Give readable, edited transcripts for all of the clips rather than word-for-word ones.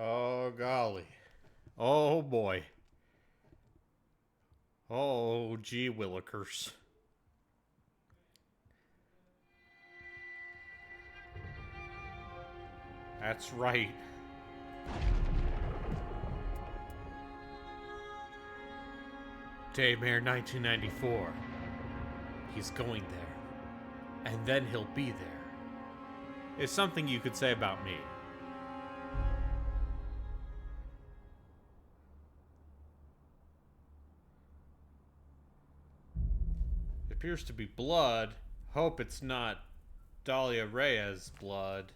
Oh, golly. Oh, boy. Oh, gee willikers. That's right. Daymare 1994. He's going there. And then he'll be there. It's something you could say about me. It appears to be blood. Hope it's not Dahlia Reyes' blood.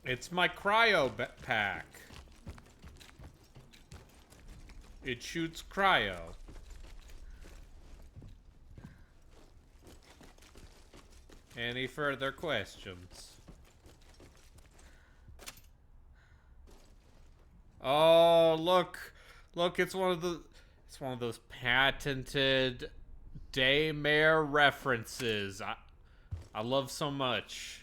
It's my cryo pack. It shoots cryo. Any further questions? Oh, look! It's one of those patented Daymare references. I love so much.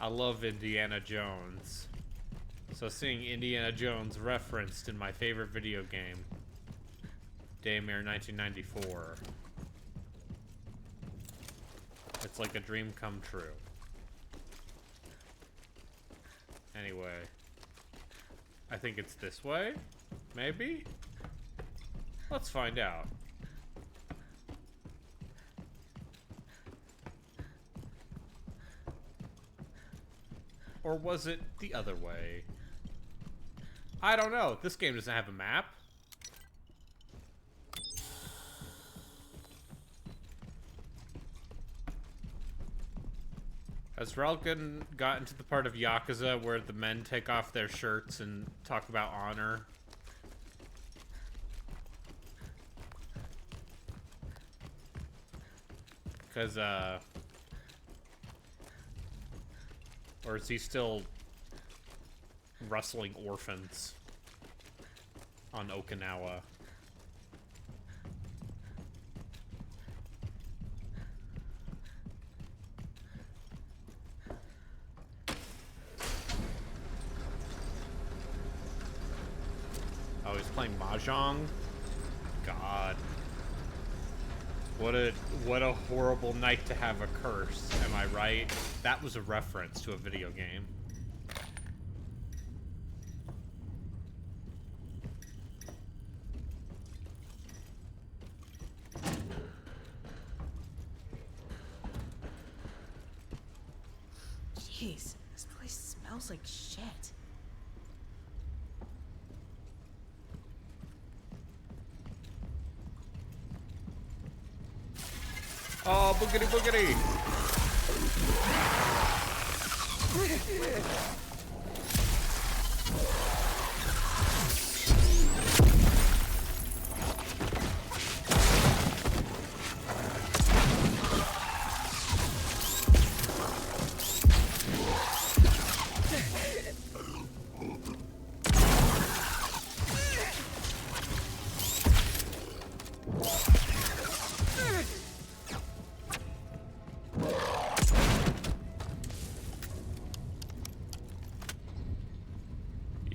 I love Indiana Jones. So seeing Indiana Jones referenced in my favorite video game, Daymare 1994, it's like a dream come true. Anyway, I think it's this way? Maybe? Let's find out. Or was it the other way? I don't know. This game doesn't have a map. Has Relkin gotten to the part of Yakuza where the men take off their shirts and talk about honor? Because, or is he still rustling orphans on Okinawa? Oh, he's playing Mahjong? God. What a horrible night to have a curse, am I right? That was a reference to a video game. Jeez, this place smells like shit. Oh, boogity boogity!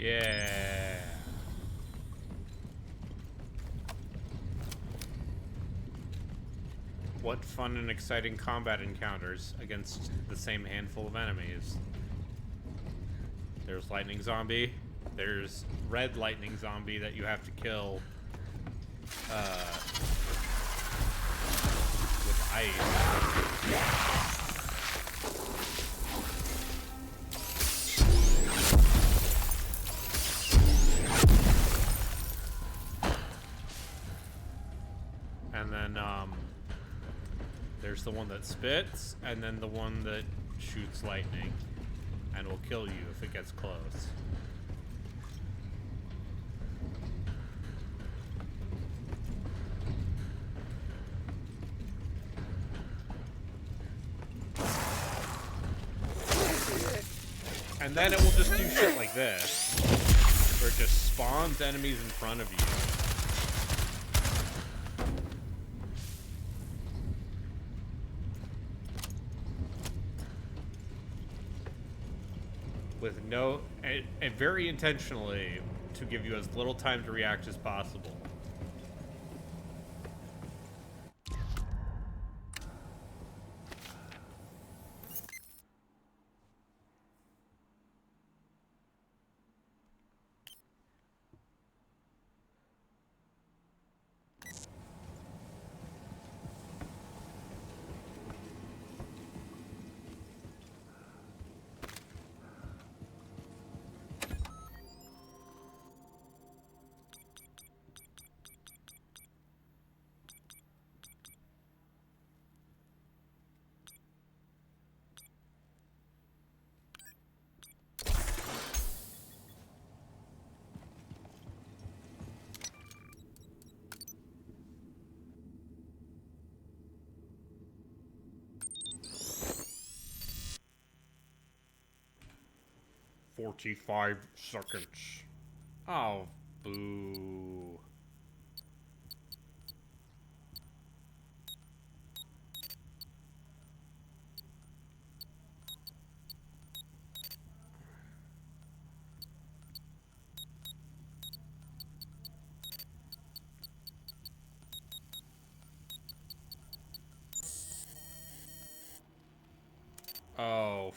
Yeah. What fun and exciting combat encounters against the same handful of enemies. There's Lightning Zombie. There's Red Lightning Zombie that you have to kill with ice. And then, there's the one that spits, and then the one that shoots lightning, and will kill you if it gets close. And then it will just do shit like this, where it just spawns enemies in front of you. With no, and very intentionally to give you as little time to react as possible. 45 seconds. Oh, boo. Oh,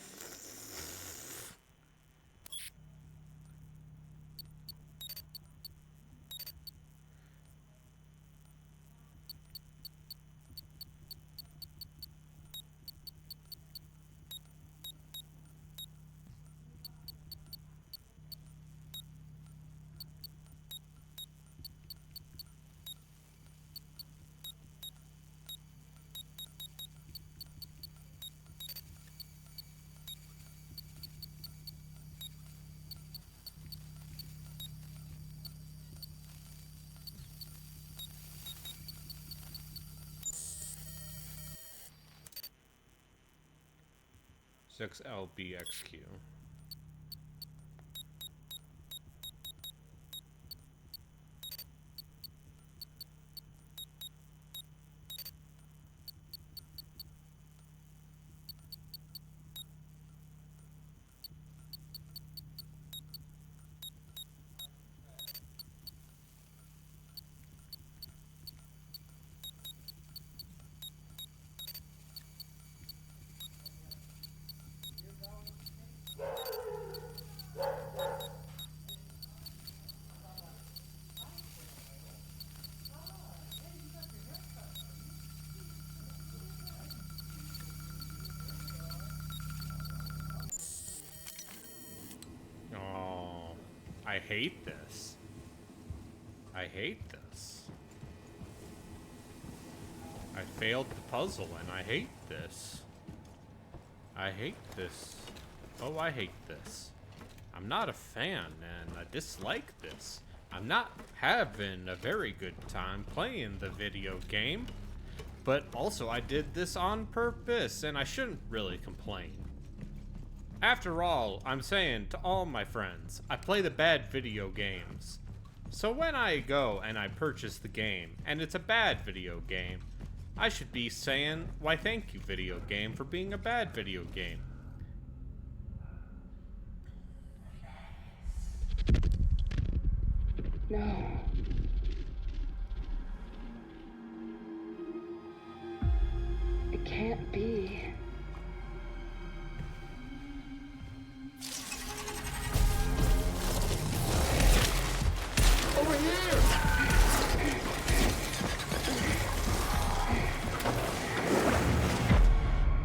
six LBXQ. Oh, I hate this. I hate this. I failed the puzzle and I hate this. I hate this. Oh, I hate this. I'm not a fan and I dislike this. I'm not having a very good time playing the video game. But also I did this on purpose and I shouldn't really complain. After all, I'm saying to all my friends, I play the bad video games. So when I go and I purchase the game, and it's a bad video game, I should be saying, why thank you video game for being a bad video game. No. It can't be. Over here!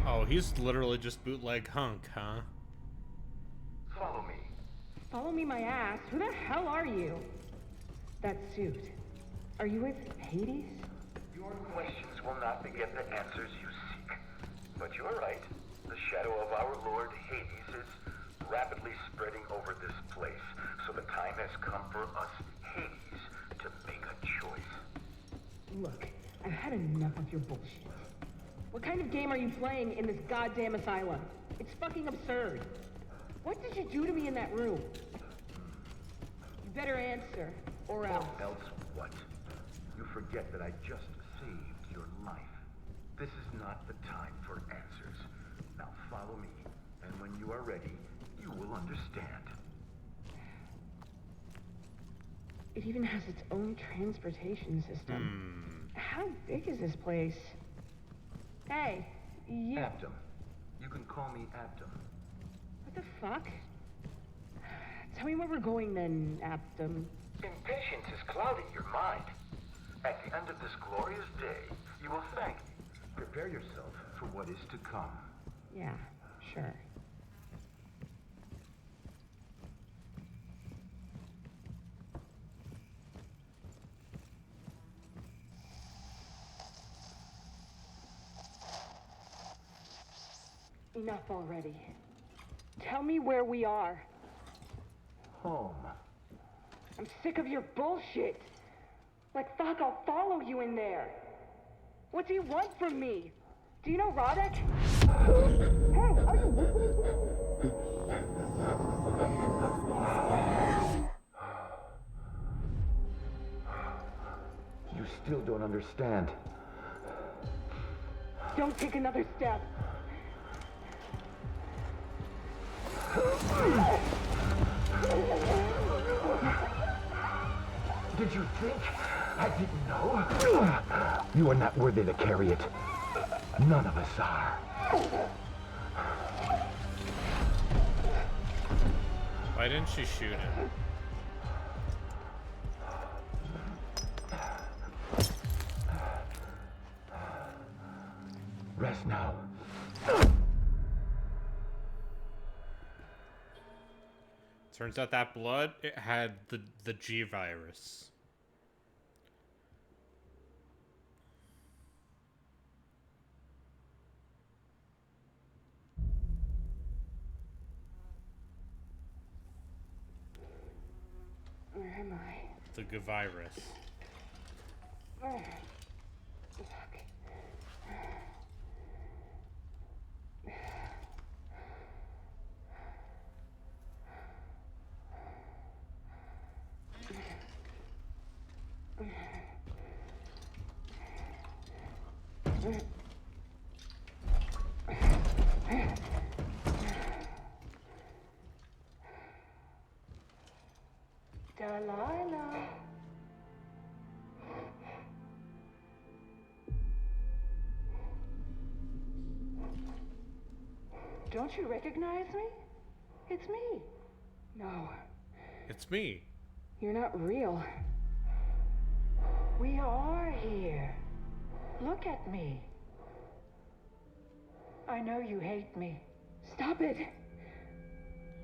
Oh, he's literally just bootleg hunk, huh? Follow me. Follow me, my ass. Who the hell are you? That suit. Are you with Hades? Your questions will not beget the answers you seek. But you're right. The shadow of our Lord Hades is rapidly spreading over this place. So the time has come for us, Hades, to make a choice. Look, I've had enough of your bullshit. What kind of game are you playing in this goddamn asylum? It's fucking absurd. What did you do to me in that room? You better answer, or else. Else what? You forget that I just saved your life. This is not the time for answers. Now follow me, and when you are ready, you will understand. It even has its own transportation system. How big is this place? Hey, you... Abdom. You can call me Abdom. What the fuck? Tell me where we're going then, Abdom. Impatience is clouding your mind. At the end of this glorious day, you will thank me. Prepare yourself for what is to come. Yeah, sure. Enough already. Tell me where we are. Home. I'm sick of your bullshit. Like, fuck, I'll follow you in there. What do you want from me? Do you know Rodek? Hey, are you listening to me? You still don't understand. Don't take another step. Did you think I didn't know? You are not worthy to carry it. None of us are. Why didn't she shoot him? Rest now. Turns out that blood, it had the G virus. Where am I? The G virus. Fuck. Delilah. Don't you recognize me? It's me. No, It's me. you're not real. We are here. Look at me. I know you hate me. Stop it.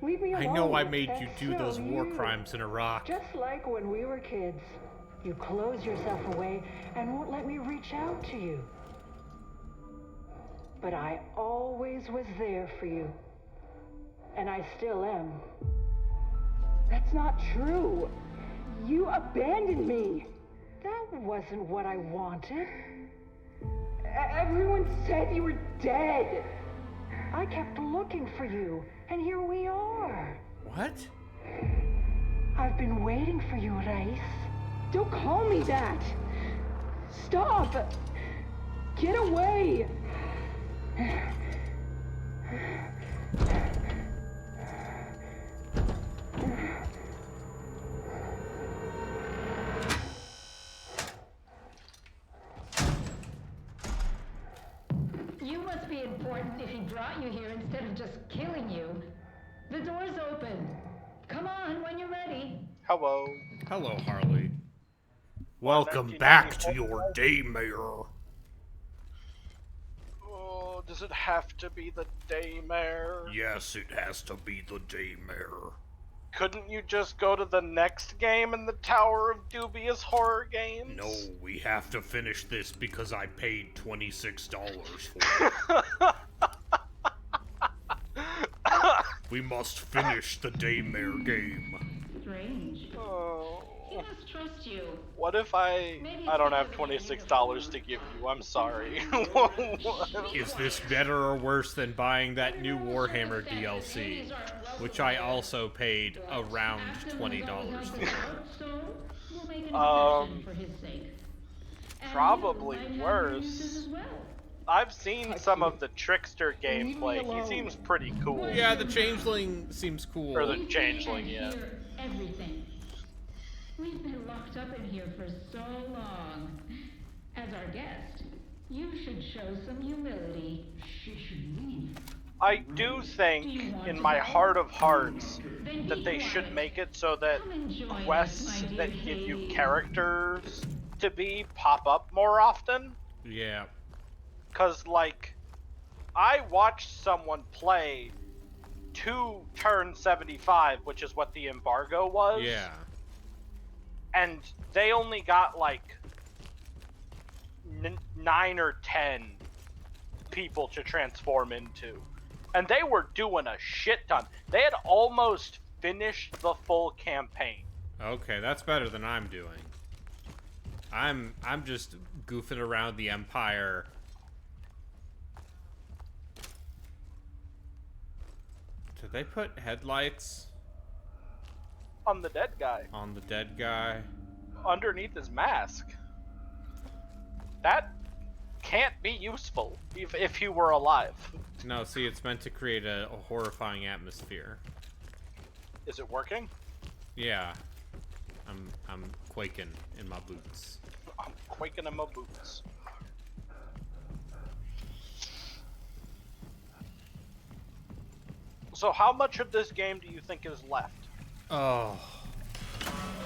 Leave me alone. I know I made That's you do so those war you. crimes in Iraq. Just like when we were kids. You close yourself away and won't let me reach out to you. But I always was there for you. And I still am. That's not true. You abandoned me. That wasn't what I wanted. Everyone said you were dead. I kept looking for you, and here we are. What? I've been waiting for you, Reis. Don't call me that. Stop. Get away. You must be important if he brought you here instead of just killing you. The door's open. Come on when you're ready. Hello. Hello, Harley. Welcome back to your Daymare. Oh, does it have to be the Daymare? Yes, it has to be the Daymare. Couldn't you just go to the next game in the Tower of Dubious Horror Games? No, we have to finish this because I paid $26 for it. We must finish the Daymare game. Strange. Oh. He must trust you. What if I don't have $26 to give you? I'm sorry. Is this better or worse than buying that new Warhammer DLC, which I also paid around $20 for? So we'll make an exception for his sake. And Probably you might have worse. your uses as well. I've seen some of the Trickster gameplay. He seems pretty cool. Yeah, the Changeling seems cool. Or the Changeling, yeah. Hear everything. We've been locked up in here for so long. As our guest, you should show some humility. She should leave. I do think, in my heart of hearts, that they should make it so that quests that give you characters to be pop up more often. Yeah. Cause, like, I watched someone play 2 turn 75, which is what the embargo was. Yeah. And they only got, like, 9 or 10 people to transform into. And they were doing a shit ton. They had almost finished the full campaign. Okay, that's better than I'm doing. I'm just goofing around the Empire. Did they put headlights On the dead guy. on the dead guy? Underneath his mask. That can't be useful if he were alive. No, see, it's meant to create a horrifying atmosphere. Is it working? Yeah. I'm quaking in my boots. I'm quaking in my boots. So how much of this game do you think is left? Oh.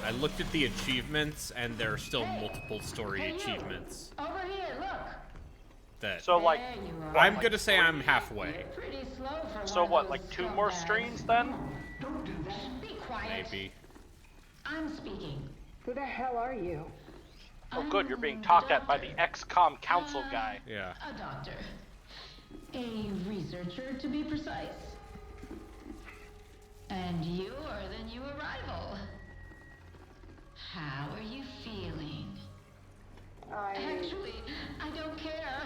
I looked at the achievements, and there are still multiple story achievements. Over here, look. That So like, There you are. what, I'm like gonna say three- I'm halfway. Pretty slow for So one what, of like those 2 more scumbags. streams then? Be quiet. Maybe. I'm speaking. Who the hell are you? Oh good, you're being talked at by the XCOM council guy. Yeah. A doctor. A researcher, to be precise. And you're the new arrival. How are you feeling? Actually, I don't care.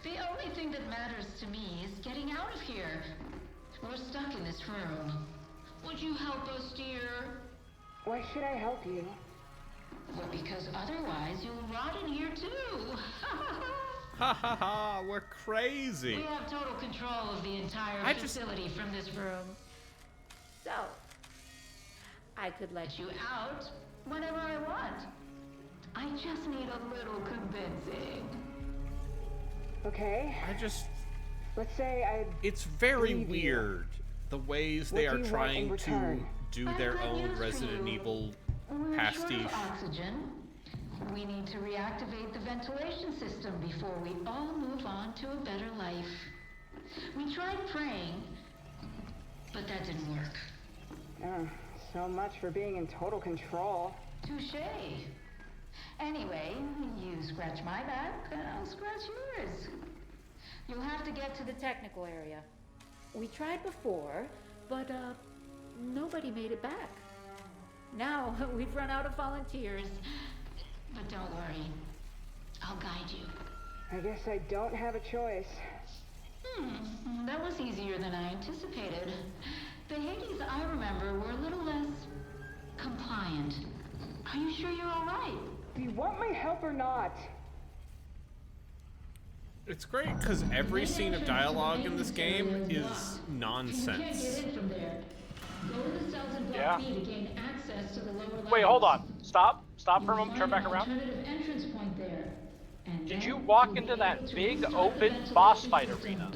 The only thing that matters to me is getting out of here. We're stuck in this room. Would you help us, dear? Why should I help you? Well, because otherwise you'll rot in here too. Ha ha ha, we're crazy. We have total control of the entire facility from this room. So, I could let you out whenever I want. I just need a little convincing. Okay, let's say I... It's very Believe you. weird the ways What they do are you want in trying to return? do I've their got own news for Resident you. Evil We're short pastiche. of oxygen. We need to reactivate the ventilation system before we all move on to a better life. We tried praying, but that didn't work. So much for being in total control. Touché. Anyway, you scratch my back, and I'll scratch yours. You'll have to get to the technical area. We tried before, but nobody made it back. Now we've run out of volunteers. But don't worry. I'll guide you. I guess I don't have a choice. That was easier than I anticipated. The Hades I remember were a little less compliant. Are you sure you're all right? Do you want my help or not? It's great because every scene of dialogue in this game is nonsense. From there. Go to the cells in block Yeah. B to gain access to the lower levels. Wait, hold on. Stop for a You'll moment, turn find back an around. alternative entrance point there. And Did then you walk you'll into be that able to big restart the open ventilation boss fight system. arena?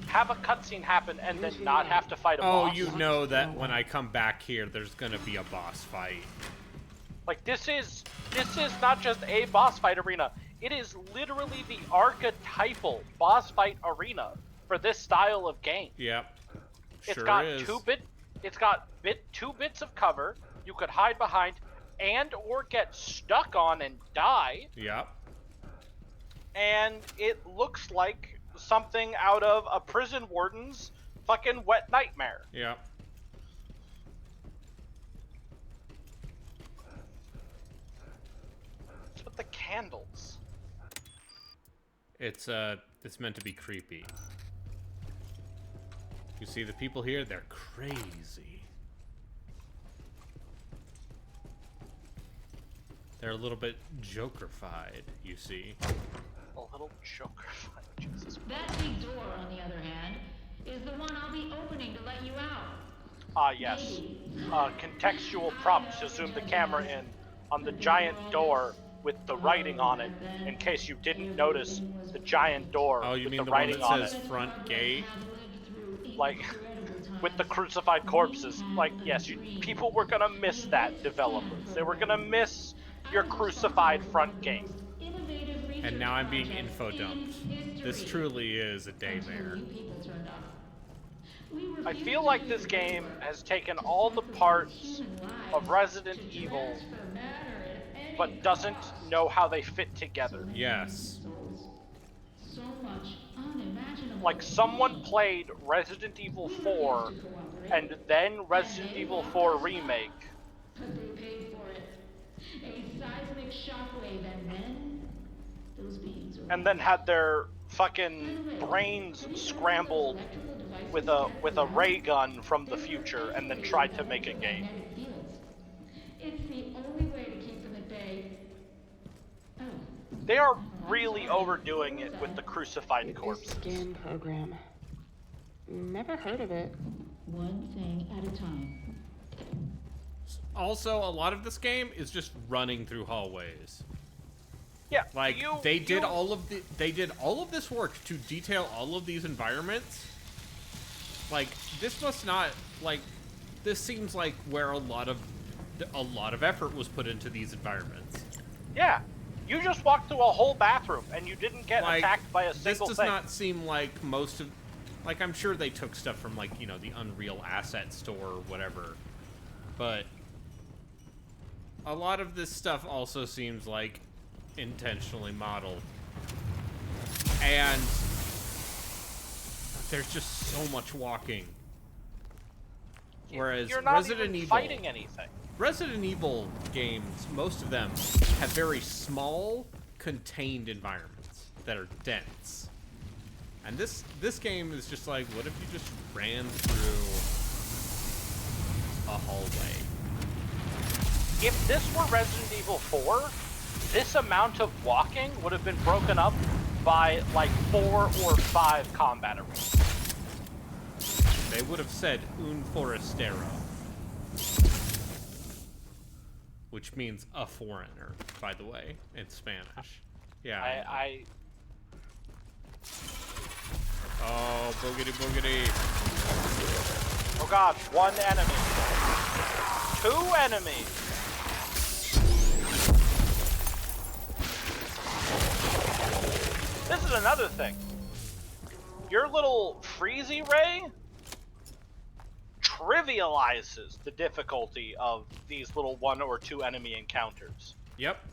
Have a cutscene happen and then not have to fight a Oh, boss? you know that when I come back here, there's gonna be a boss fight. Like this is not just a boss fight arena. It is literally the archetypal boss fight arena for this style of game. Yep. It's Sure got is. two bits of cover you could hide behind and or get stuck on and die, Yep. and it looks like something out of a prison warden's fucking wet nightmare. Yep. What's with the candles? It's meant to be creepy. You see the people here, they're crazy. They're a little bit Joker-fied, you see. A little Joker fight, Jesus. That big door, on the other hand, is the one I'll be opening to let you out. Ah, yes. Contextual props to zoom the camera in on the giant door with the writing on it, in case you didn't notice the giant door Oh, you with mean the the one writing that on says it. front gate? Like, with the crucified corpses. Like, yes, people were gonna miss that, developers. They were gonna miss your crucified front gate. And now I'm being info dumped. This truly is a Daymare. I feel like this game has taken all the parts of Resident Evil, but doesn't know how they fit together. Yes. So much unimaginable. Like, someone played Resident Evil 4, and then Resident Evil 4 Remake, But they paid for it. A seismic shockwave, and then those beings are and then had their fucking brains scrambled with a ray gun from the future, and then tried to make a game. magnetic fields. It's the only way to keep them at bay. Oh, They are really overdoing it with the crucified This corpses. scan program. Never heard of it. One thing at a time. Also, a lot of this game is just running through hallways. Yeah, Like they did all of this work to detail all of these environments. Like this must not like this seems like where a lot of effort was put into these environments. Yeah, you just walked through a whole bathroom and you didn't get Like, attacked by a single this does thing. not seem like most of, like I'm sure they took stuff from like, you know, the Unreal Asset Store or whatever, but a lot of this stuff also seems like intentionally modeled, and there's just so much walking. Whereas You're not even fighting anything. Resident Evil games, most of them have very small, contained environments that are dense. And this game is just like, what if you just ran through a hallway? If this were Resident Evil 4, this amount of walking would have been broken up by like 4 or 5 combat arenas. They would have said un forastero, which means a foreigner, by the way, in Spanish. Yeah. Oh, boogity boogity. Oh god, 1 enemy. 2 enemies. This is another thing. Your little freezy ray trivializes the difficulty of these little 1 or 2 enemy encounters. Yep.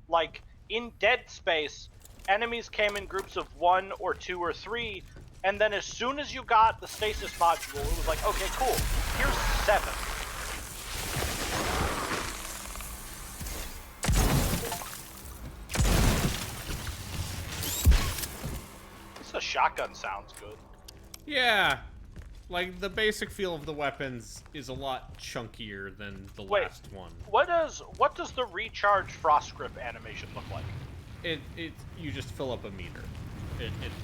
Like, in Dead Space, enemies came in groups of 1 or 2 or 3, and then as soon as you got the stasis module, it was like, okay, cool, here's 7. The shotgun sounds good. Yeah. Like, the basic feel of the weapons is a lot chunkier than the last one. What does the recharge frost grip animation look like? You just fill up a meter.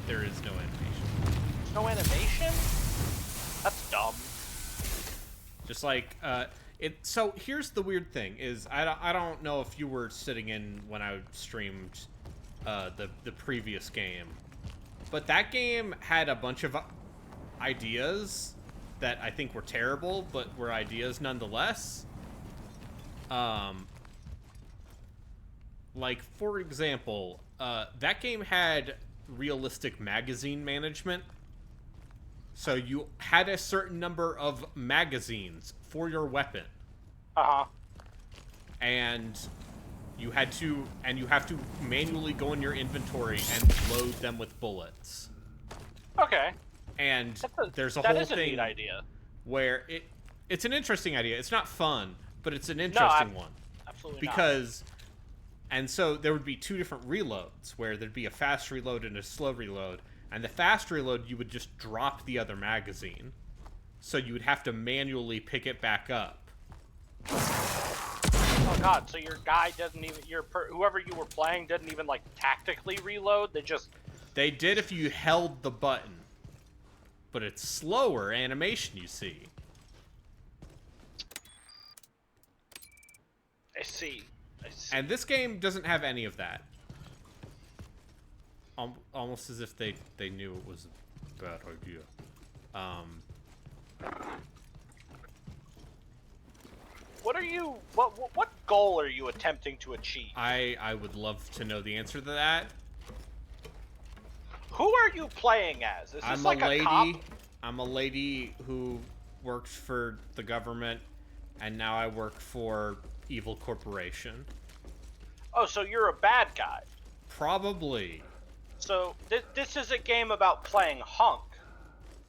There is no animation. There's no animation? That's dumb. Just like, so here's the weird thing, is I don't know if you were sitting in when I streamed the previous game, but that game had a bunch of ideas that I think were terrible, but were ideas nonetheless. Like, for example, that game had realistic magazine management. So you had a certain number of magazines for your weapon. Uh-huh. And you have to manually go in your inventory and load them with bullets. Okay. And there's a that whole is a thing neat idea. where it's an interesting idea. It's not fun, but it's an interesting one. Absolutely because and so there would be 2 different reloads, where there'd be a fast reload and a slow reload. And the fast reload, you would just drop the other magazine. So you would have to manually pick it back up. Oh god, so your guy doesn't even, whoever you were playing didn't even, like, tactically reload? They did if you held the button. But it's slower animation, you see. I see. And this game doesn't have any of that. Almost as if they knew it was a bad idea. What goal are you attempting to achieve? I would love to know the answer to that. Who are you playing as? Is this I'm like a lady. cop? I'm a lady who worked for the government, and now I work for evil corporation. Oh, so you're a bad guy. Probably. So this is a game about playing hunk.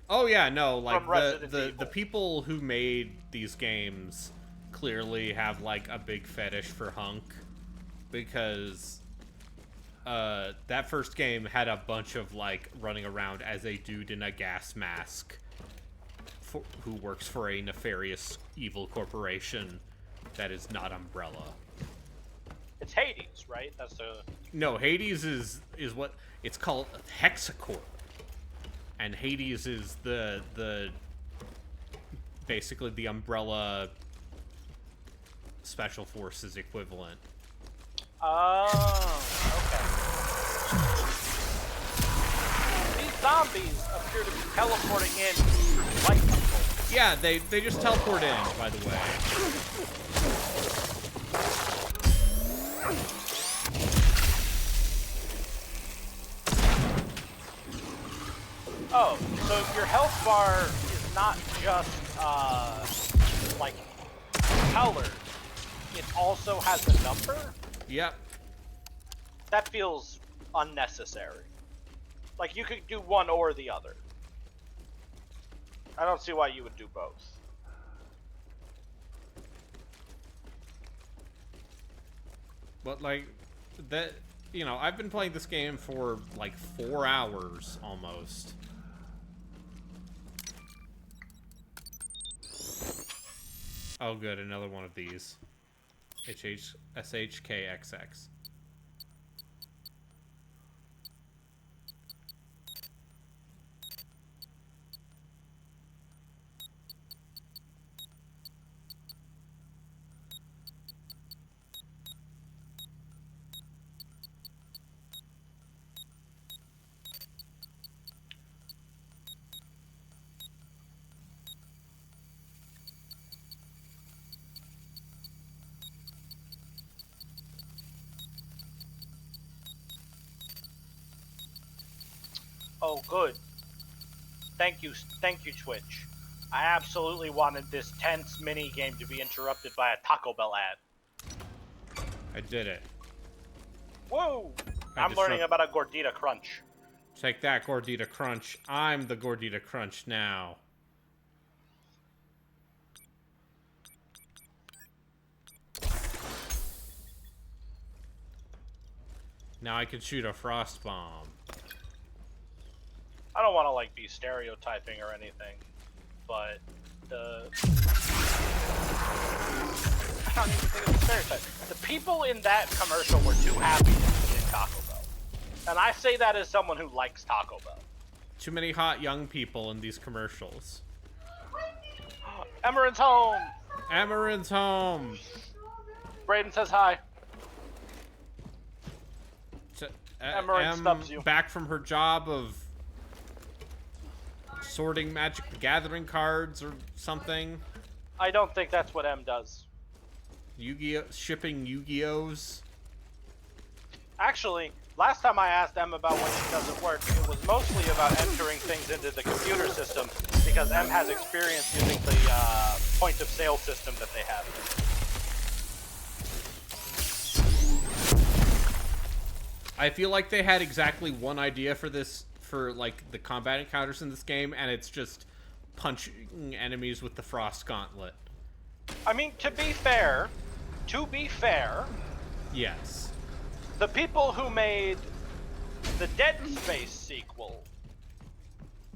Oh yeah, no, like From the people who made these games clearly have like a big fetish for hunk, because that first game had a bunch of like running around as a dude in a gas mask who works for a nefarious evil corporation that is not Umbrella. It's Hades, right? That's the... No, Hades is what it's called, Hexacore. And Hades is the basically the Umbrella Special Forces equivalent. Oh, okay. These zombies appear to be teleporting in through light control. Yeah, they just teleport in, by the way. Oh, so your health bar is not just, like, colored. It also has a number? Yep. That feels unnecessary. Like, you could do one or the other. I don't see why you would do both. But, like, that, you know, I've been playing this game for, like, 4 hours, almost. Oh, good, another one of these. SHKXX. Oh, good. Thank you, Twitch. I absolutely wanted this tense mini game to be interrupted by a Taco Bell ad. I did it. Whoa! I'm learning about a Gordita Crunch. Take that, Gordita Crunch. I'm the Gordita Crunch now. Now I can shoot a frost bomb. I don't want to, like, be stereotyping or anything, but the... I don't even think it's a stereotype. The people in that commercial were too happy to eat at Taco Bell. And I say that as someone who likes Taco Bell. Too many hot young people in these commercials. Emeren's home! Emeren's home! Brayden says hi. Emeren snubs you. Back from her job of sorting Magic the Gathering cards or something. I don't think that's what M does. Yu-Gi-Oh! Shipping Yu-Gi-Ohs. Actually, last time I asked M about when she doesn't work, it was mostly about entering things into the computer system because M has experience using the point of sale system that they have. I feel like they had exactly one idea for this, for like the combat encounters in this game, and it's just punching enemies with the Frost Gauntlet. I mean, to be fair, yes, the people who made the Dead Space sequel,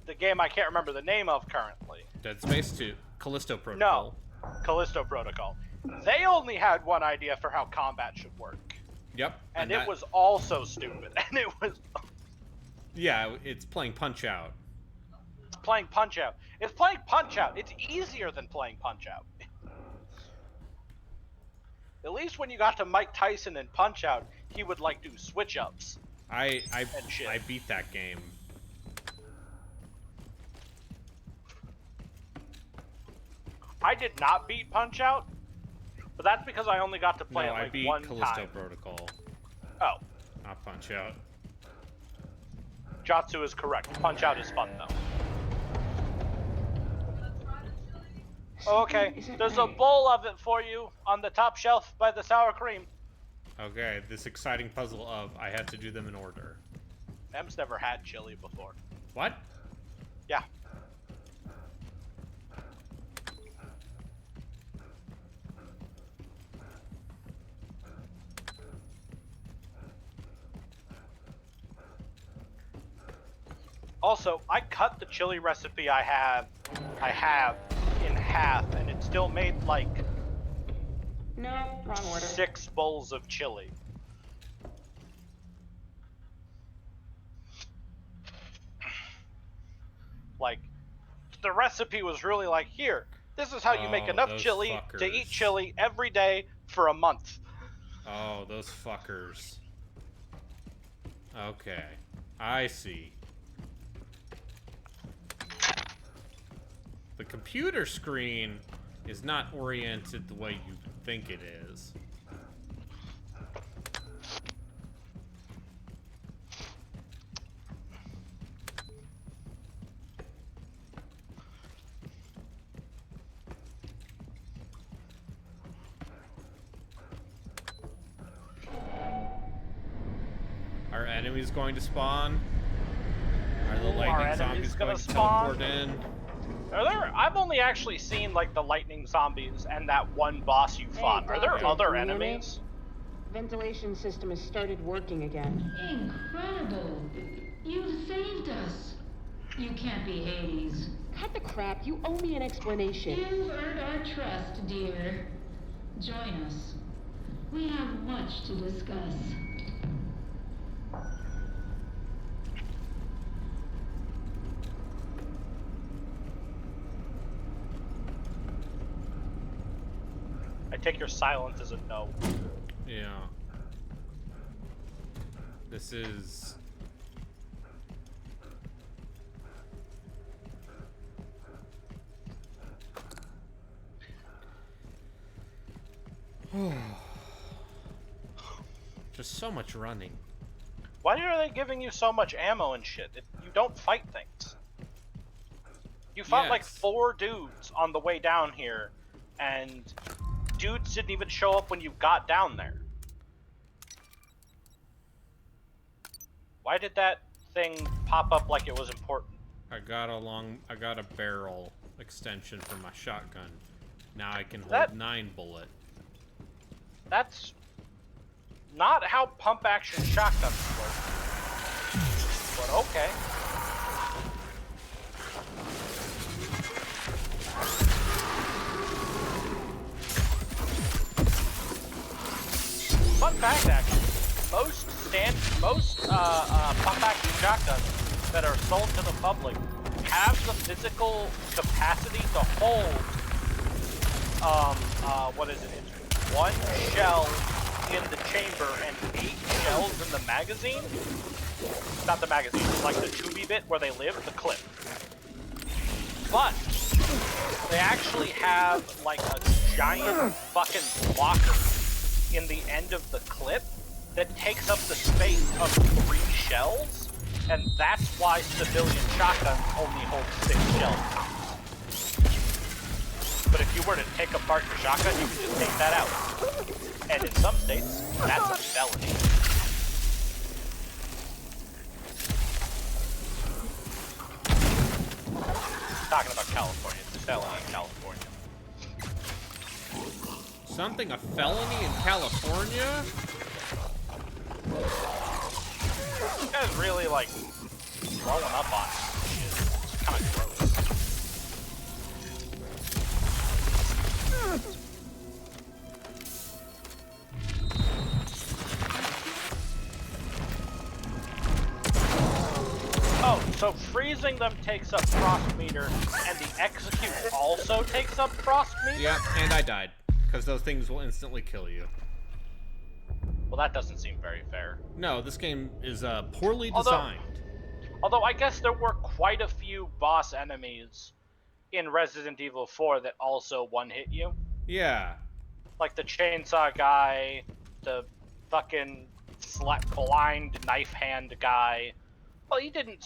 the game I can't remember the name of currently. Dead Space 2, Callisto Protocol. No, Callisto Protocol. They only had one idea for how combat should work. Yep. And it was also stupid. And it was... Yeah, it's playing Punch-Out. It's playing Punch-Out. It's playing Punch-Out. It's easier than playing Punch-Out. At least when you got to Mike Tyson and Punch-Out, he would, like, do switch-ups. I beat that game. I did not beat Punch-Out, but that's because I only got to play it, like, one time. I beat Callisto Protocol. Oh. Not Punch-Out. Jatsu is correct. Punch-Out is fun, though. Okay, there's a bowl of it for you on the top shelf by the sour cream. Okay, this exciting puzzle of I have to do them in order. M's never had chili before. What? Yeah. Also, I cut the chili recipe I have in half, and it still made like No, wrong order. 6 bowls of chili. Like, the recipe was really like, here, this is how you make Oh, enough those chili to eat fuckers. chili every day for a month. Oh, those fuckers. Okay. I see. The computer screen is not oriented the way you think it is. Are enemies going to spawn? Are the lightning zombies going to teleport in? Are there? I've only actually seen like the lightning zombies and that one boss you fought. Hey, Are there Doctor, other can you hear me? enemies? Ventilation system has started working again. Incredible. You saved us. You can't be Hades. Cut the crap. You owe me an explanation. You've earned our trust, dear. Join us. We have much to discuss. I take your silence as a no. Yeah. This is... Just so much running. Why are they giving you so much ammo and shit? You don't fight things. You fought like Yes. 4 dudes on the way down here, and dudes didn't even show up when you got down there. Why did that thing pop up like it was important? I got a barrel extension for my shotgun. Now I can hold That- 9 bullet. That's not how pump action shotguns work. But okay. Fun fact, actually, most pump action shotguns that are sold to the public have the physical capacity to hold what is it? It's 1 shell in the chamber and 8 shells in the magazine. Not the magazine, it's like the tubey bit where they live, the clip. But they actually have like a giant fucking blocker in the end of the clip that takes up the space of 3 shells, and that's why civilian shotguns only hold 6 shells. But if you were to take apart your shotgun, you could just take that out. And in some states, that's a felony. Talking about California, it's a felony in California. Something a felony in California? This guy's really like blowing up on shit. It's kind of gross. Oh, so freezing them takes up frost meter, and the execute also takes up frost meter? Yep, and I died. Because those things will instantly kill you. Well, that doesn't seem very fair. No, this game is poorly Although- designed. Although I guess there were quite a few boss enemies in Resident Evil 4 that also one-hit you. Yeah. Like the chainsaw guy, the fucking blind knife hand guy. Well, he didn't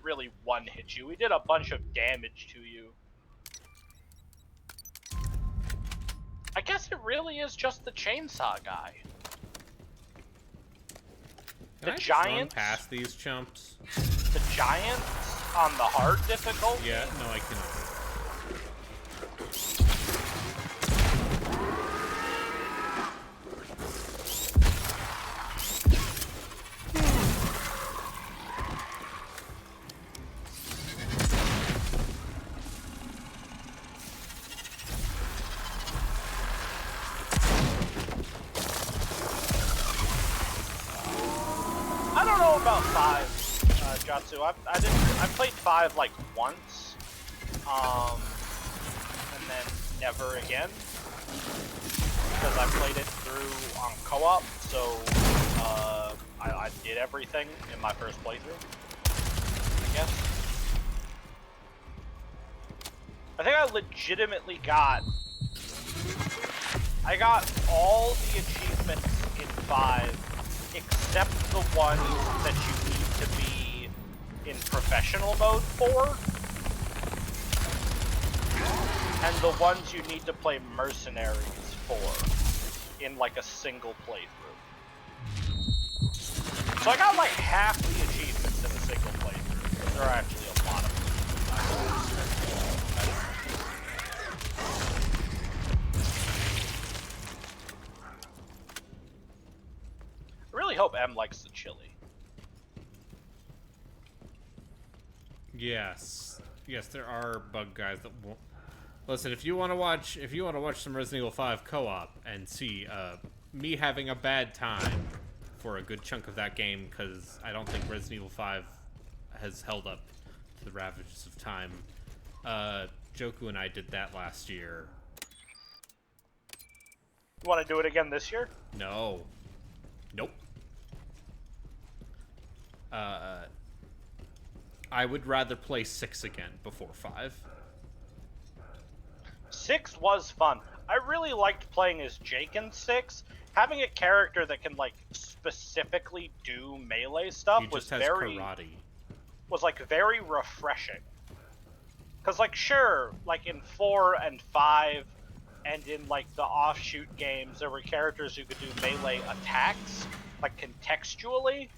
really one-hit you. He did a bunch of damage to you. I guess it really is just the chainsaw guy. Can The I just run giants? past these chumps? The giants on the hard difficulty? Yeah, no, I cannot. about 5, Jatsu. I played 5 like once, and then never again because I played it through on co-op. So I did everything in my first playthrough, I guess. I think I legitimately got all the achievements in 5 except the ones that you need to be in professional mode for, and the ones you need to play mercenaries for in like a single playthrough. So I got like half the achievements in a single playthrough, but there are actually a lot of them. I really hope M likes the chili. Yes, there are bug guys that won't. Listen, if you want to watch some Resident Evil 5 co-op and see me having a bad time for a good chunk of that game, because I don't think Resident Evil 5 has held up to the ravages of time. Joku and I did that last year. You want to do it again this year? No. Nope. I would rather play 6 again before 5. 6 was fun. I really liked playing as Jake in 6. Having a character that can like specifically do melee stuff He just has karate. Was like very refreshing. Cause like sure, like in 4 and 5 and in like the offshoot games there were characters who could do melee attacks, like contextually.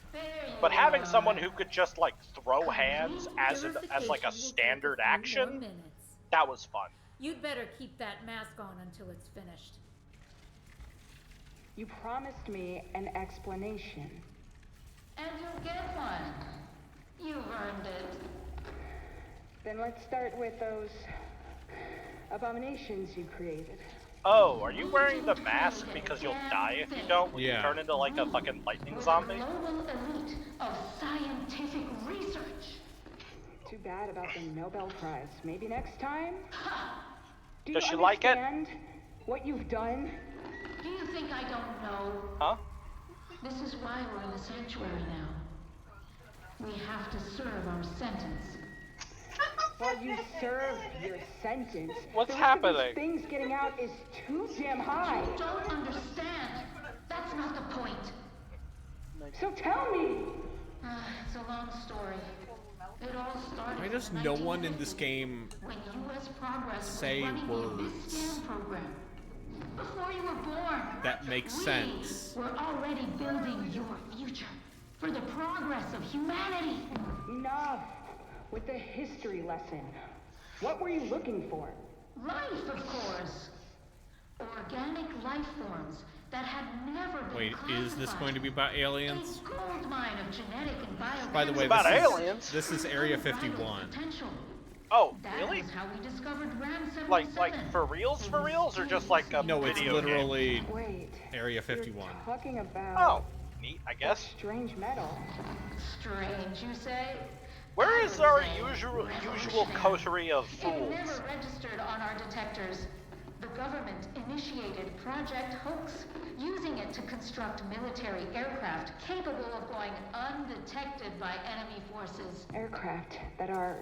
But having someone who could just like throw hands as like a standard action, that was fun. You'd better keep that mask on until it's finished. You promised me an explanation. And you'll get one. You've earned it. Then let's start with those abominations you created. Oh, are you wearing the mask because you'll die if you don't when you turn into like a fucking lightning zombie? Global elite of scientific research. Too bad about the Nobel Prize. Maybe next time? Do Does you she like it? understand what you've done? Do you think I don't know? Huh? This is why we're in the sanctuary now. We have to serve our sentence. While you serve your sentence, What's the risk of happening? these things getting out is too damn high. You don't understand. That's not the point. So tell me. It's a long story. It all started. Why does no one in this game when U.S. Progress say was running words the scan program? Before you were born. that make sense? We're already building your future for the progress of humanity. Enough with the history lesson. What were you looking for? Life, of course. Organic life forms that had never been Wait, is this going to be about aliens? A gold mine of genetic and biochemical. By the way, about aliens. This is Area 51. Potential. Oh, That really? was how we discovered RAM 77. Like for reals, or just like a No, it's video game? literally Wait. Area 51. You're talking about Oh, neat, I guess. strange metal. Strange, you say? Where is our usual coterie of It fools? never registered on our detectors. The government initiated Project Hoax, using it to construct military aircraft capable of going undetected by enemy forces. Aircraft that are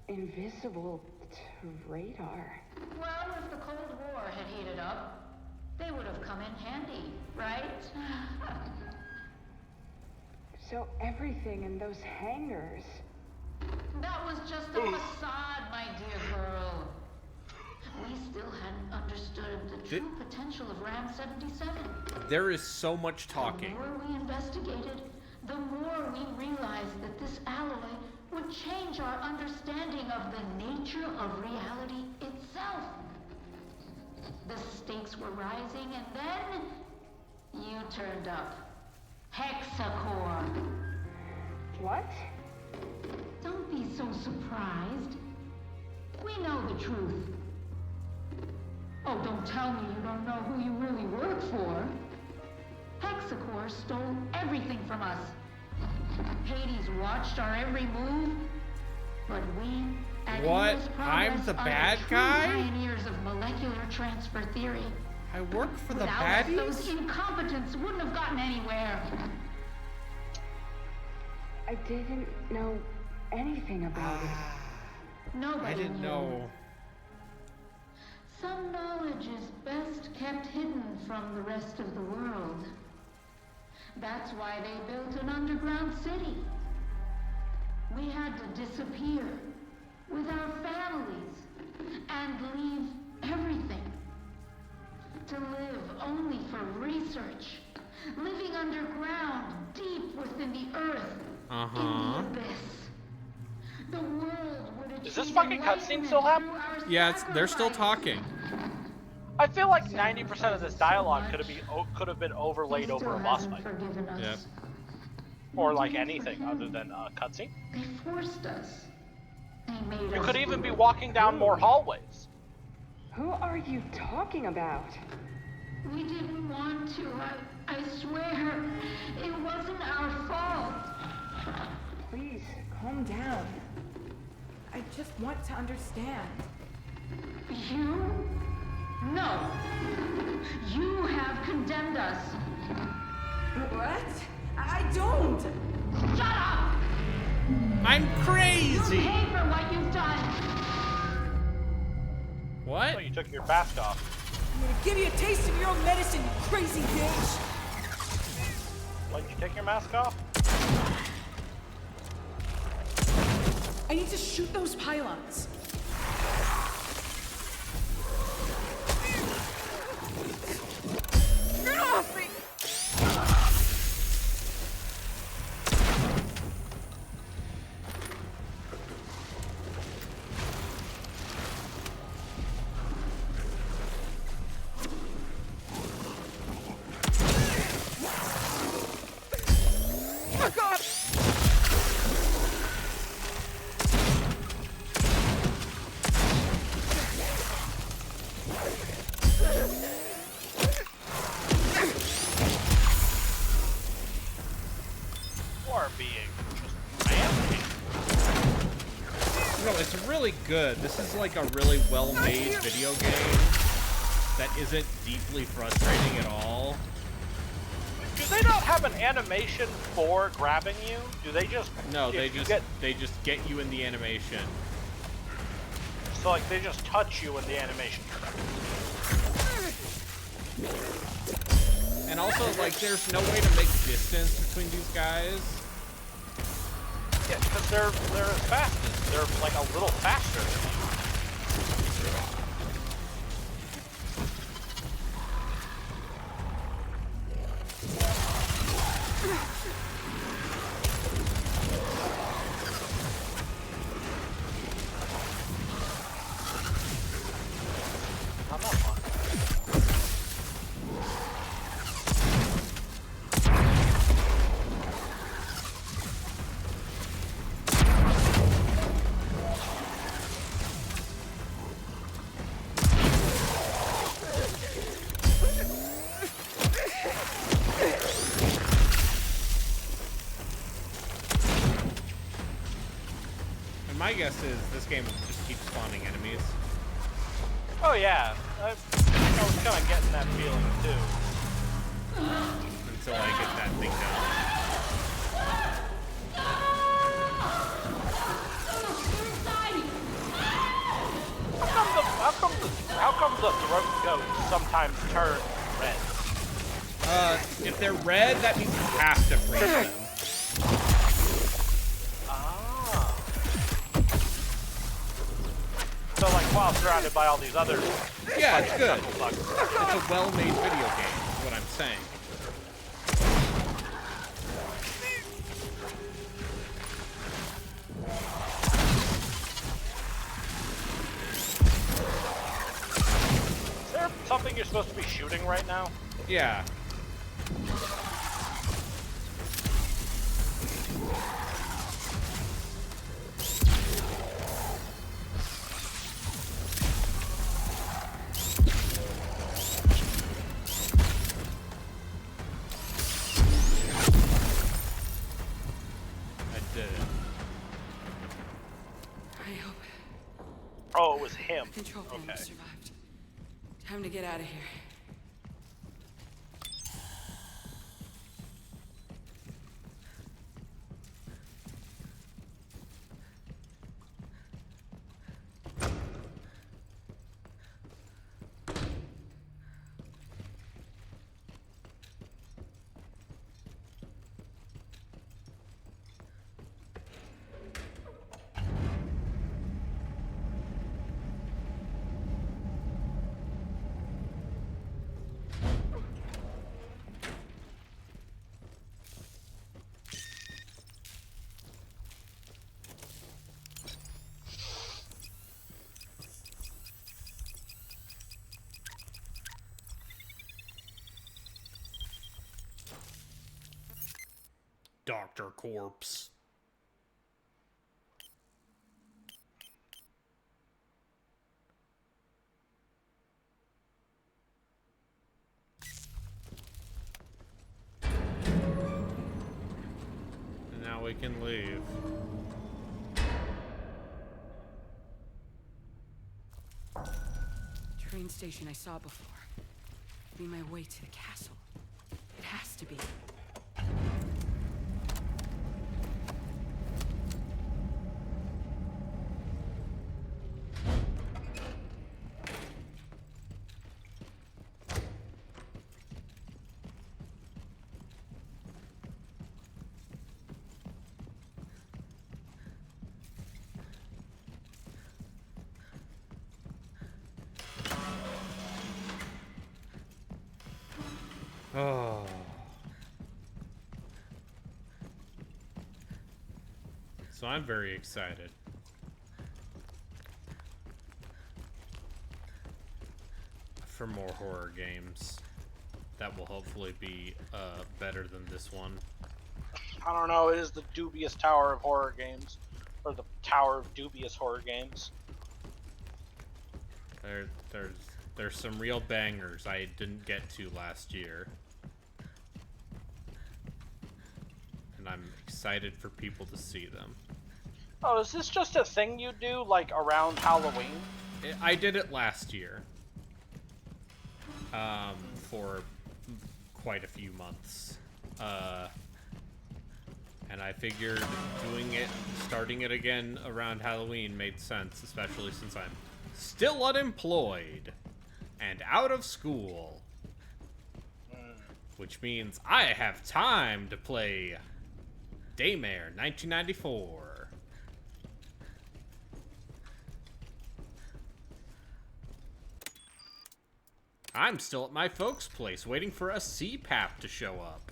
invisible to radar. Well, if the Cold War had heated up, they would have come in handy, right? So everything in those hangars. That was just a facade, my dear girl. We still hadn't understood the true potential of RAM 77. There is so much talking. The more we investigated, the more we realized that this alloy would change our understanding of the nature of reality itself. The stakes were rising, and then you turned up. Hexacore. What? Don't be so surprised. We know the truth. Oh, don't tell me you don't know who you really work for. Hexacore stole everything from us. Hades watched our every move, but we at What? Eagle's I'm Progress the are bad true guy? pioneers of molecular transfer theory. I work for the Without us, baddies? those incompetents wouldn't have gotten anywhere. I didn't know anything about it. Nobody I didn't knew. know. Some knowledge is best kept hidden from the rest of the world. That's why they built an underground city. We had to disappear with our families and leave everything. To live only for research. Living underground, deep within the earth. Uh-huh. In the abyss. The world would achieve Is this fucking cutscene still happening? Yeah, they're still talking. I feel like 90% of this dialogue could have been overlaid over a boss fight. Yep. Or like anything other than a cutscene. They forced us. They made You us could even be walking down more hallways. Who are you talking about? We didn't want to. I swear. It wasn't our fault. Please, calm down. I just want to understand. You? No. You have condemned us. What? I don't! Shut up! I'm You crazy! pay for what you've done. What? Oh, you took your mask off. I'm gonna give you a taste of your own medicine, you crazy bitch! Why'd you take your mask off? I need to shoot those pylons. Get off me! Fuck off! You are being just rampaged. No, it's really good. This is like a really well-made video game that isn't deeply frustrating at all. Do they not have an animation for grabbing you? Do they just... No, if they you just get you in the animation. So like they just touch you in the animation. And also, like, there's no way to make distance between these guys. Yeah, because they're fastest. They're like a little faster than you. I'm not fun. And my guess is this game will just keep spawning enemies. Oh yeah, I was kind of getting that feeling too. Until I get that thing done. How come the throat goats sometimes turn red? If they're red, that means you have to freeze them. Ah. So like while surrounded by all these other Yeah, it's good. bugs. It's a well-made video game, is what I'm saying. Is there something you're supposed to be shooting right now? Yeah. was him. Control panel Okay. survived. Time to get out of here. Dr. Corpse. And now we can leave. Train station I saw before. Be my way to the castle. It has to be. Oh. So I'm very excited. For more horror games that will hopefully be better than this one. I don't know, it is the Dubious Tower of Horror games. Or the Tower of Dubious Horror games. There's some real bangers I didn't get to last year. And I'm excited for people to see them. Oh, is this just a thing you do, like, around Halloween? I did it last year. For quite a few months. And I figured starting it again around Halloween made sense, especially since I'm still unemployed and out of school. Which means I have time to play Daymare 1994. I'm still at my folks' place waiting for a CPAP to show up.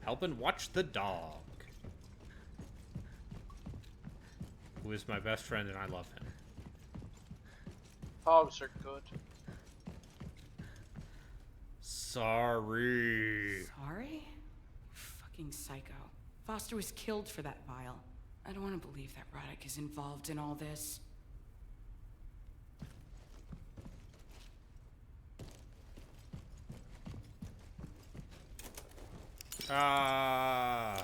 Helping watch the dog. Who is my best friend and I love him. Dogs are good. Sorry. Sorry? Fucking psycho. Foster was killed for that vial. I don't want to believe that Roddick is involved in all this. Ah.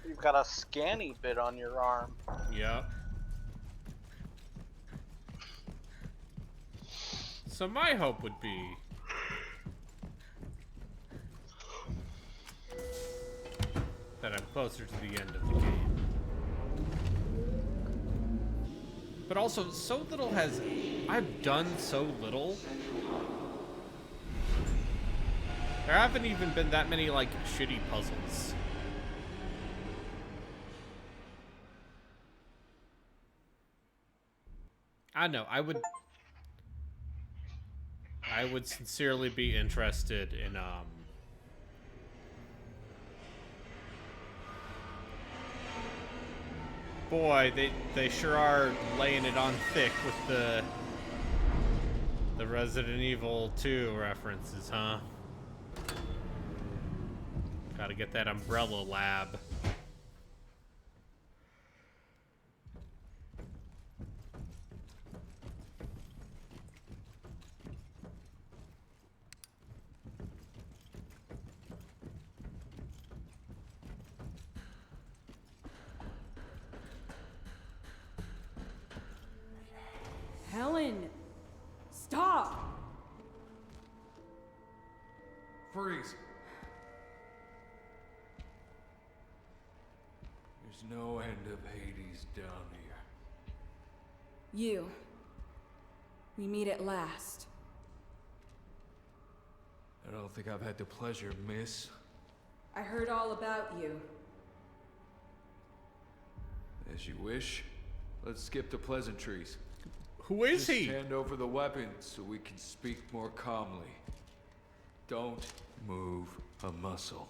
You've got a scanny bit on your arm. Yep. So my hope would be that I'm closer to the end of the game. But also, so little has... I've done so little. There haven't even been that many, like, shitty puzzles. I know, I would sincerely be interested in, boy, they sure are laying it on thick with the Resident Evil 2 references, huh? Gotta get that Umbrella Lab. Helen! Stop! Freeze. There's no end of Hades down here. You. We meet at last. I don't think I've had the pleasure, miss. I heard all about you. As you wish. Let's skip the pleasantries. Who is Just he? hand over the weapon so we can speak more calmly. Don't move a muscle.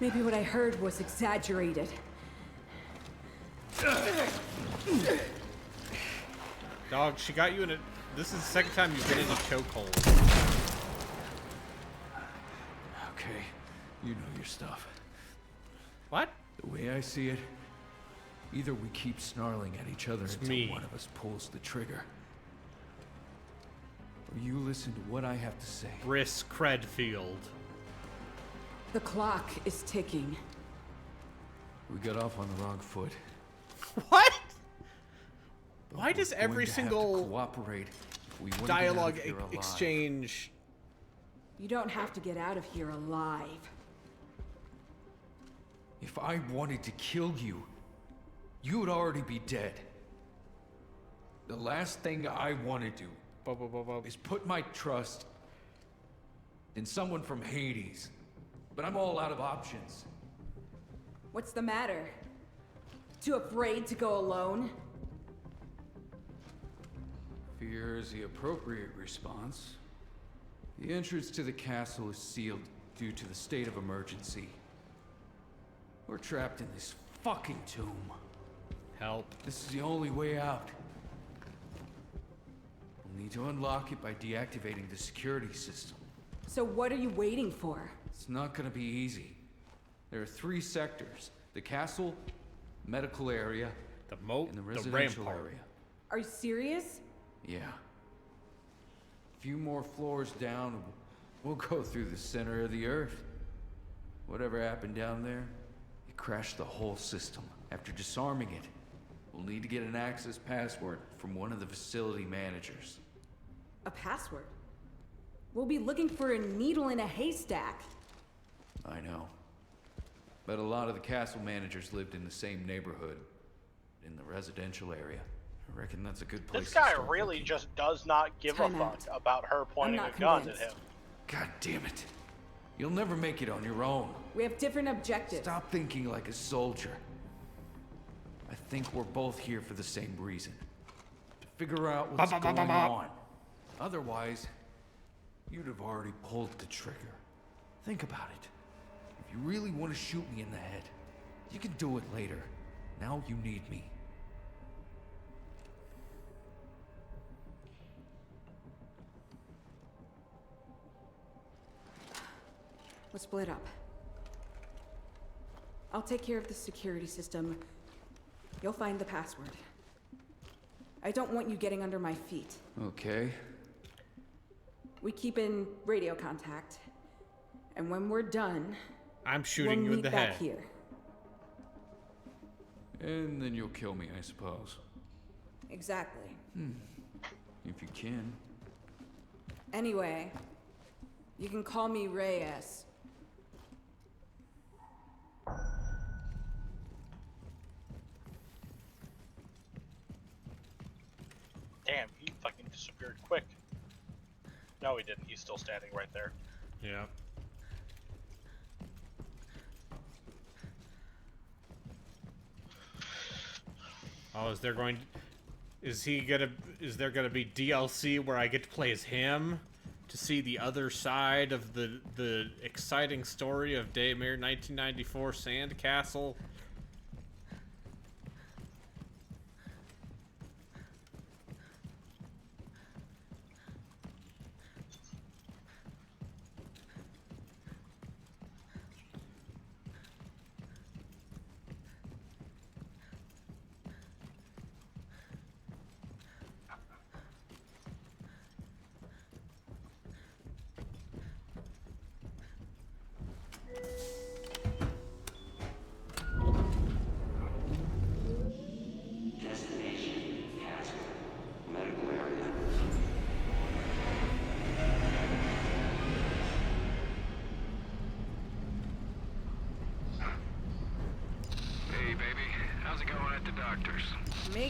Maybe what I heard was exaggerated. Dog, she got you in a... This is the second time you've been in a chokehold. Okay, you know your stuff. What? The way I see it, either we keep snarling at each other until me. one of us pulls the trigger, or you listen to what I have to say. Briss Credfield. The clock is ticking. We got off on the wrong foot. What? But Why does we're every going to have to single cooperate if we want to get out dialogue of here alive. exchange... You don't have to get out of here alive. If I wanted to kill you, you would already be dead. The last thing I want to do is put my trust in someone from Hades. But I'm all out of options. What's the matter? Too afraid to go alone? Fear is the appropriate response. The entrance to the castle is sealed due to the state of emergency. We're trapped in this fucking tomb. Help. This is the only way out. We'll need to unlock it by deactivating the security system. So what are you waiting for? It's not gonna be easy. There are 3 sectors. The castle, medical area, The moat, and the the residential rampart. area. Are you serious? Yeah. A few more floors down, we'll go through the center of the earth. Whatever happened down there, it crashed the whole system. After disarming it, we'll need to get an access password from one of the facility managers. A password? We'll be looking for a needle in a haystack. I know. But a lot of the castle managers lived in the same neighborhood, in the residential area. I reckon that's a good place This to guy start really looking. just does not give a Time fuck out. about her pointing a not gun at convinced. him. God damn it. You'll never make it on your own. We have different objectives. Stop thinking like a soldier. I think we're both here for the same reason. To figure out what's going on. Otherwise, you'd have already pulled the trigger. Think about it. If you really want to shoot me in the head, you can do it later. Now you need me. We'll split up. I'll take care of the security system. You'll find the password. I don't want you getting under my feet. Okay. We keep in radio contact. And when we're done, I'm shooting we'll you in meet the back head. here. And then you'll kill me, I suppose. Exactly. If you can. Anyway, you can call me Reyes. Damn, he fucking disappeared quick. No, he didn't. He's still standing right there. Yeah. Oh, is there gonna be DLC where I get to play as him to see the other side of the exciting story of Daymare 1994 Sandcastle?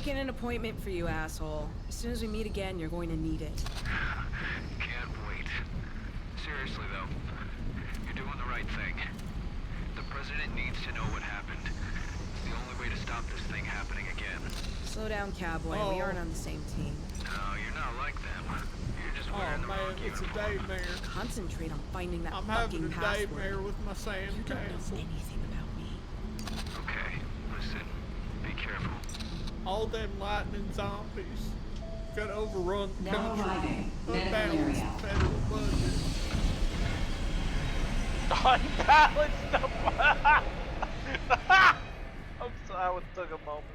making an appointment for you, asshole. As soon as we meet again, you're going to need it. Can't wait. Seriously, though, you're doing the right thing. The president needs to know what happened. It's the only way to stop this thing happening again. Slow down, cowboy. We aren't on the same team. No, you're not like them. You're just wearing the wrong It's a uniform. Daymare. Concentrate on finding that I'm fucking having a password. Daymare with my You don't know Sandcastle. anything about me. Okay, listen. Be careful. All them lightning zombies. Gotta overrun the Now country. arriving. Unbalance the federal budget. Unbalanced the I'm sorry, it took a moment.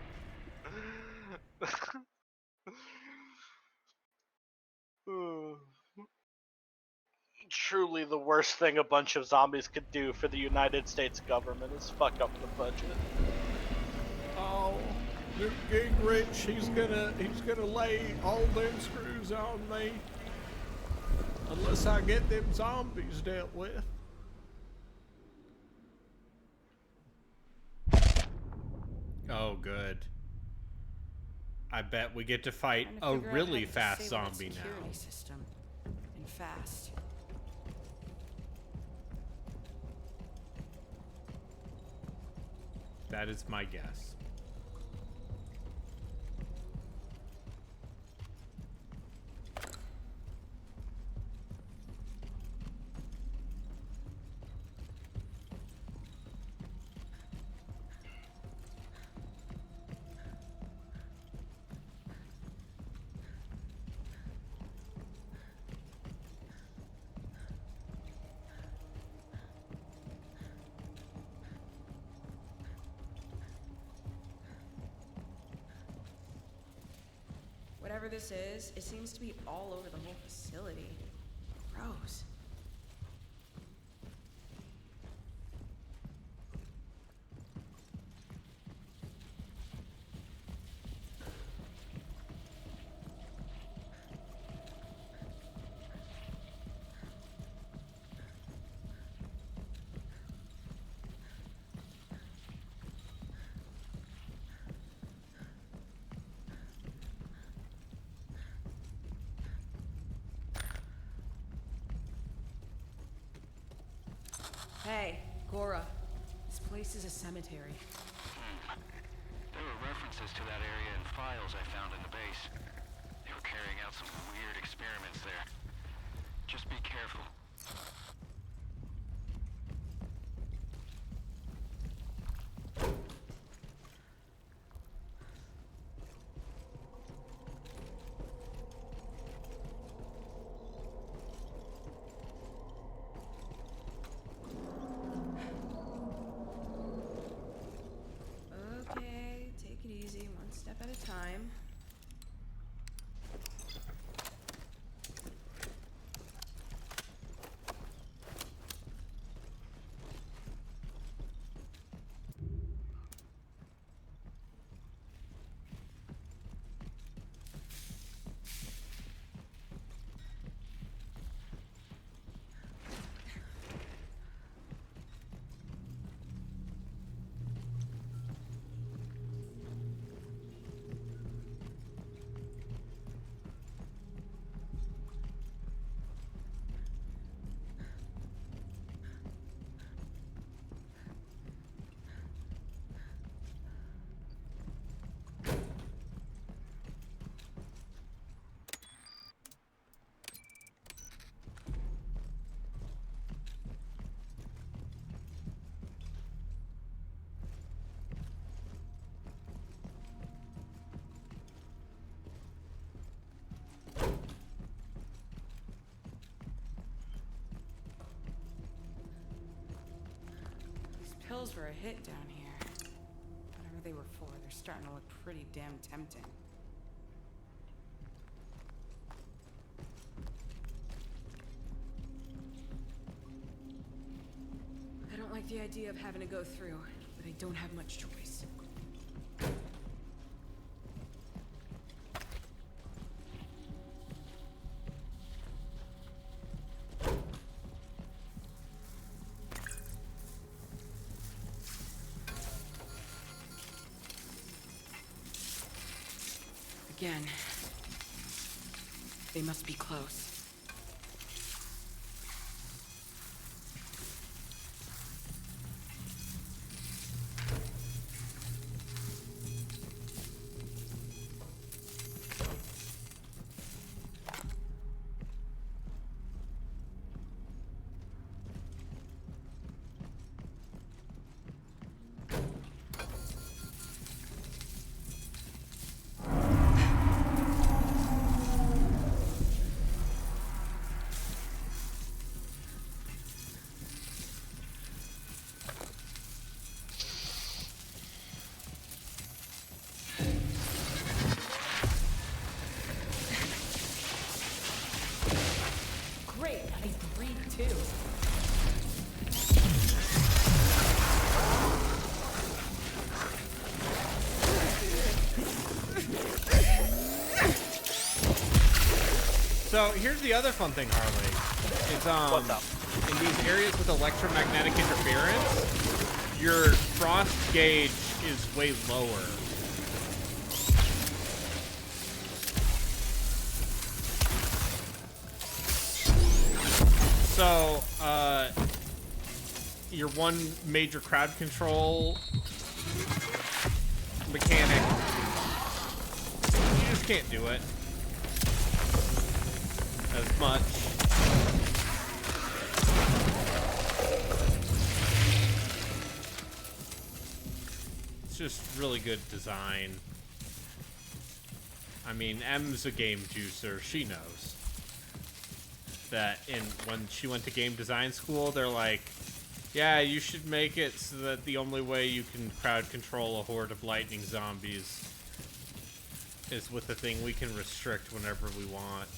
Truly the worst thing a bunch of zombies could do for the United States government is fuck up the budget. Oh, Newt Gingrich, he's gonna lay all them screws on me. Unless I get them zombies dealt with. Oh, good. I bet we get to fight Trying to a figure out really how to fast disable that zombie now. security system. And fast. That is my guess. Whatever this is, it seems to be all over the whole facility. Gross. Hey, Gora. This place is a cemetery. There were references to that area in files I found in the base. They were carrying out some weird experiments there. Just be careful. Okay, take it easy, one step at a time. Pills were a hit down here. Whatever they were for, they're starting to look pretty damn tempting. I don't like the idea of having to go through, but I don't have much choice. again. They must be close. Great, I breathe too. So here's the other fun thing, Harley. It's What's up? in these areas with electromagnetic interference, your frost gauge is way lower. So, your one major crowd control mechanic, you just can't do it as much. It's just really good design. I mean, M's a game juicer. She knows that when she went to game design school, they're like, yeah, you should make it so that the only way you can crowd control a horde of lightning zombies is with the thing we can restrict whenever we want.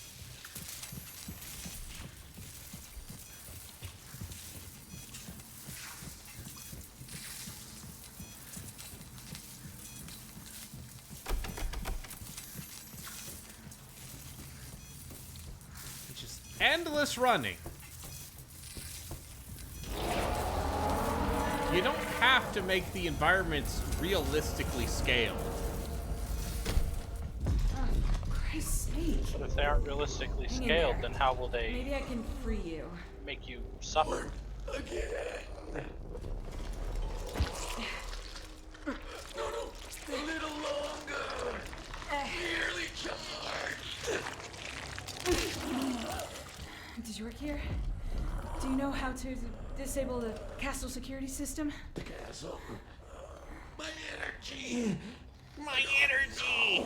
Just endless running. You don't have to make the environments realistically scaled. Christ's sake. But if they aren't realistically Hang in scaled, there. then how will they Maybe I can free you. make you suffer? Did you work here? Do you know how to disable the castle security system? Castle. My energy. My energy!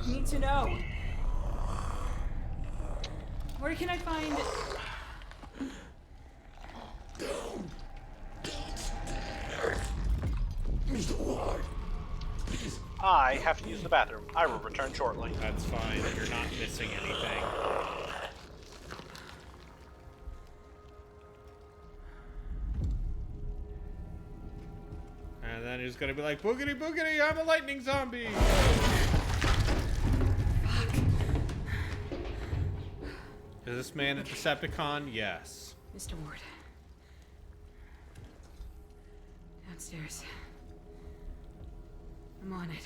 Need to know. Where can I find... Mr. Ward. I have to use the bathroom. I will return shortly. That's fine. You're not missing anything. And then he's gonna be like, boogity boogity, I'm a lightning zombie! Is this man a Decepticon? Yes. Mr. Ward. Downstairs. I'm on it.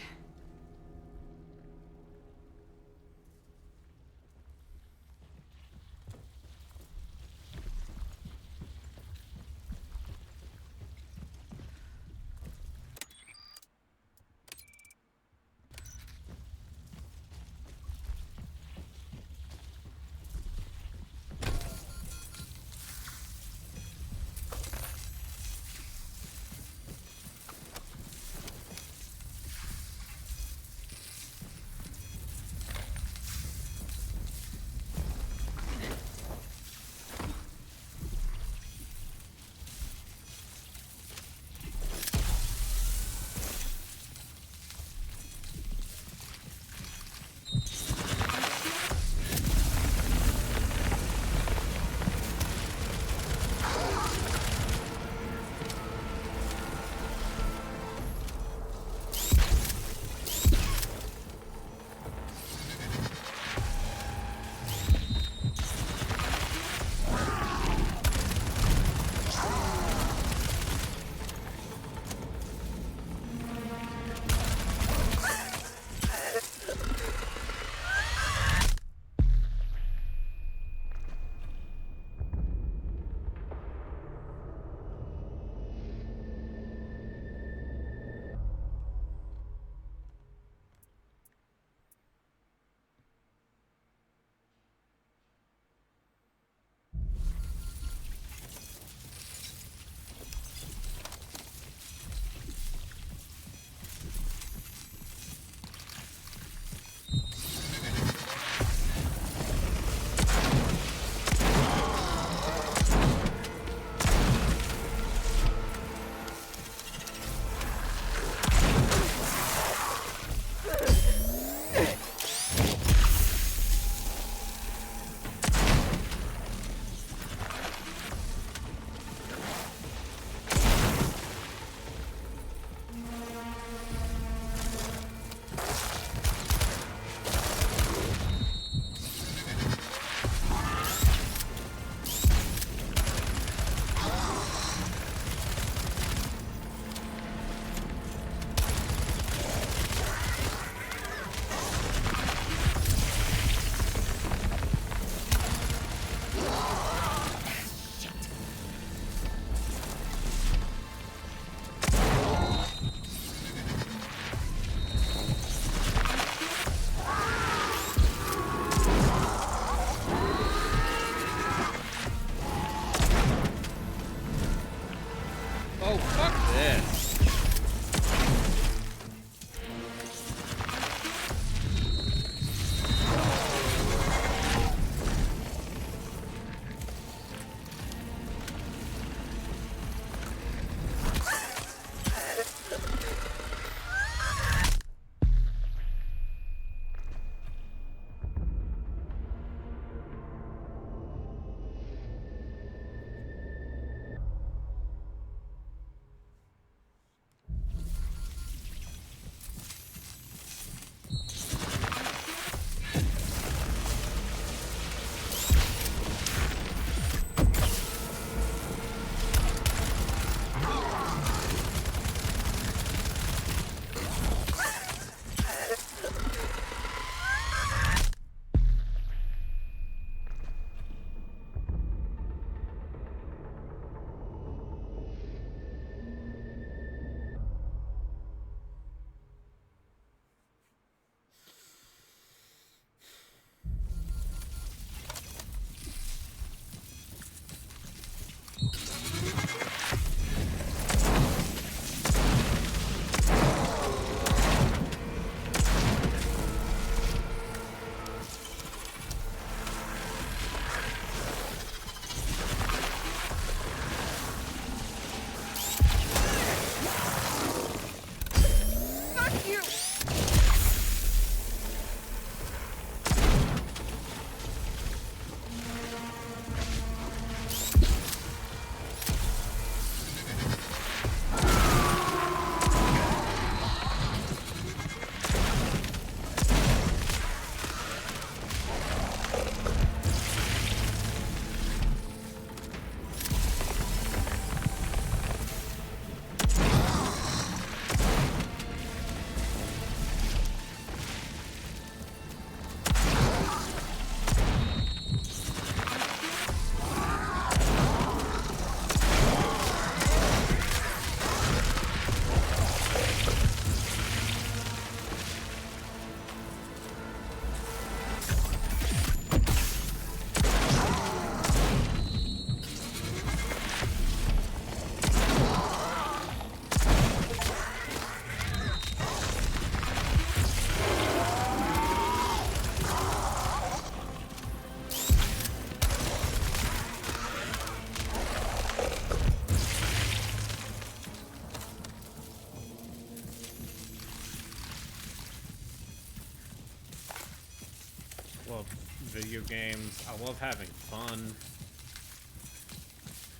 love video games. I love having fun.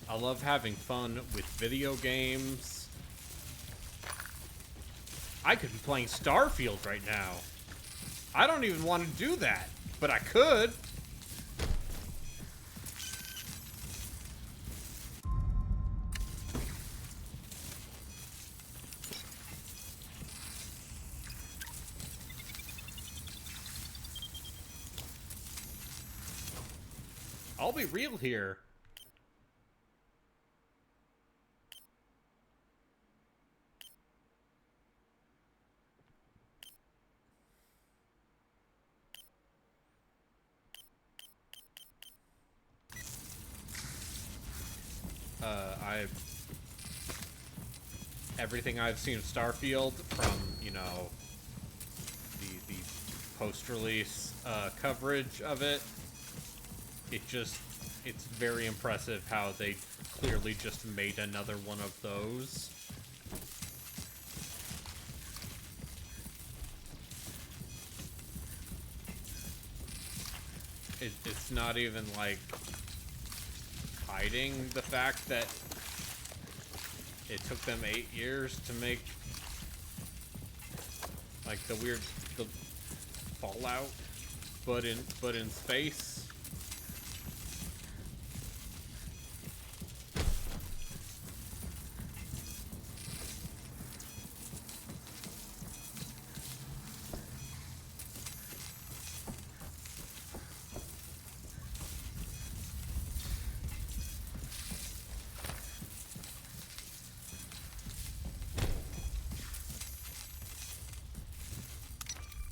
I love having fun with video games. I could be playing Starfield right now. I don't even want to do that, but I could. I'll be real here. Everything I've seen of Starfield from, you know, the post-release coverage of it, it's very impressive how they clearly just made another one of those. It's not even like hiding the fact that it took them 8 years to make like the Fallout, but in space.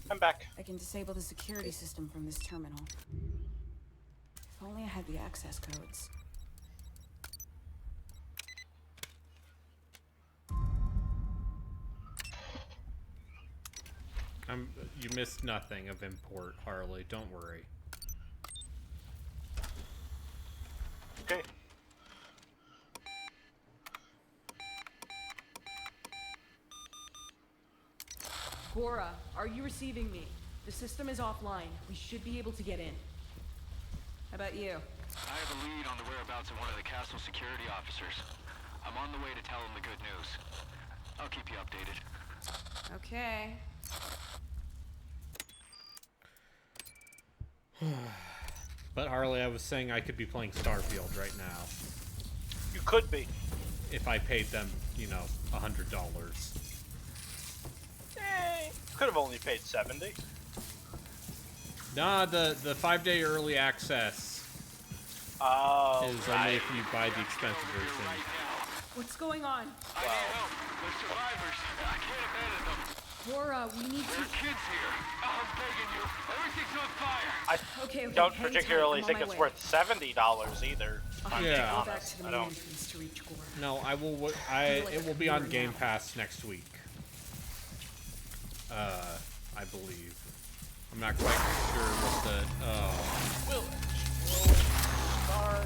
I'm back. I can disable the security system from this terminal. If only I had the access codes. You missed nothing of import, Harley. Don't worry. Okay. Cora, are you receiving me? The system is offline. We should be able to get in. How about you? I have a lead on the whereabouts of one of the castle security officers. I'm on the way to tell him the good news. I'll keep you updated. Okay. But Harley, I was saying I could be playing Starfield right now. You could be. If I paid them, you know, $100. Could have only paid 70. Nah, the 5-day early access is only if you buy the expensive version. What's going on? I need help. They're survivors. I can't abandon them. Cora, we need There's to... kids here. I'm begging you. Everything's on fire. I Okay, don't hang tight. particularly I'm on think my it's way. worth $70 either. I'm being Yeah. Go back honest. to the I main don't. entrance to reach Cora. No, I will. It will be on Game Pass next week. I believe. I'm not quite sure what the. Will start on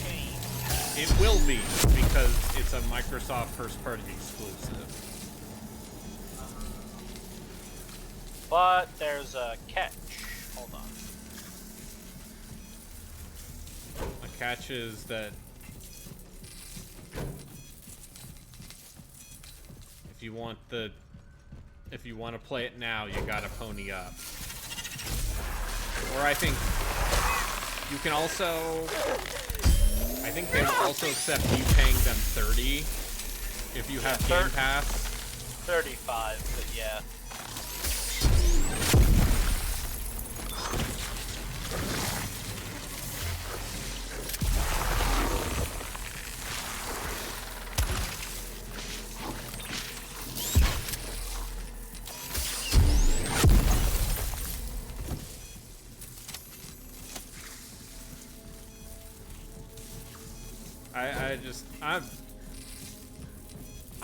Game Pass. It will be because it's a Microsoft first-party exclusive. But there's a catch. Hold on. The catch is that if you want to play it now, you gotta pony up. Or I think you can also. I think they will also accept you paying them $30 if you have Game Pass. 35, but yeah.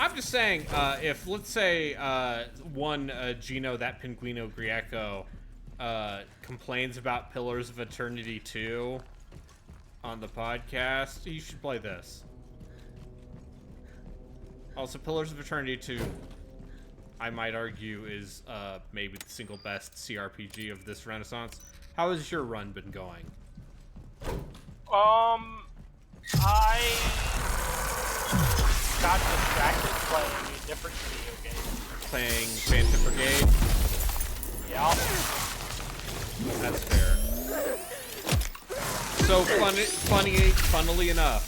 I'm just saying, if let's say one Gino, that Pinguino Grieco, complains about Pillars of Eternity 2 on the podcast, you should play this. Also, Pillars of Eternity 2 I might argue is maybe the single best CRPG of this renaissance. How has your run been going? I got distracted playing a different video game. Playing Phantom Brigade? Yeah. That's fair. So funnily enough,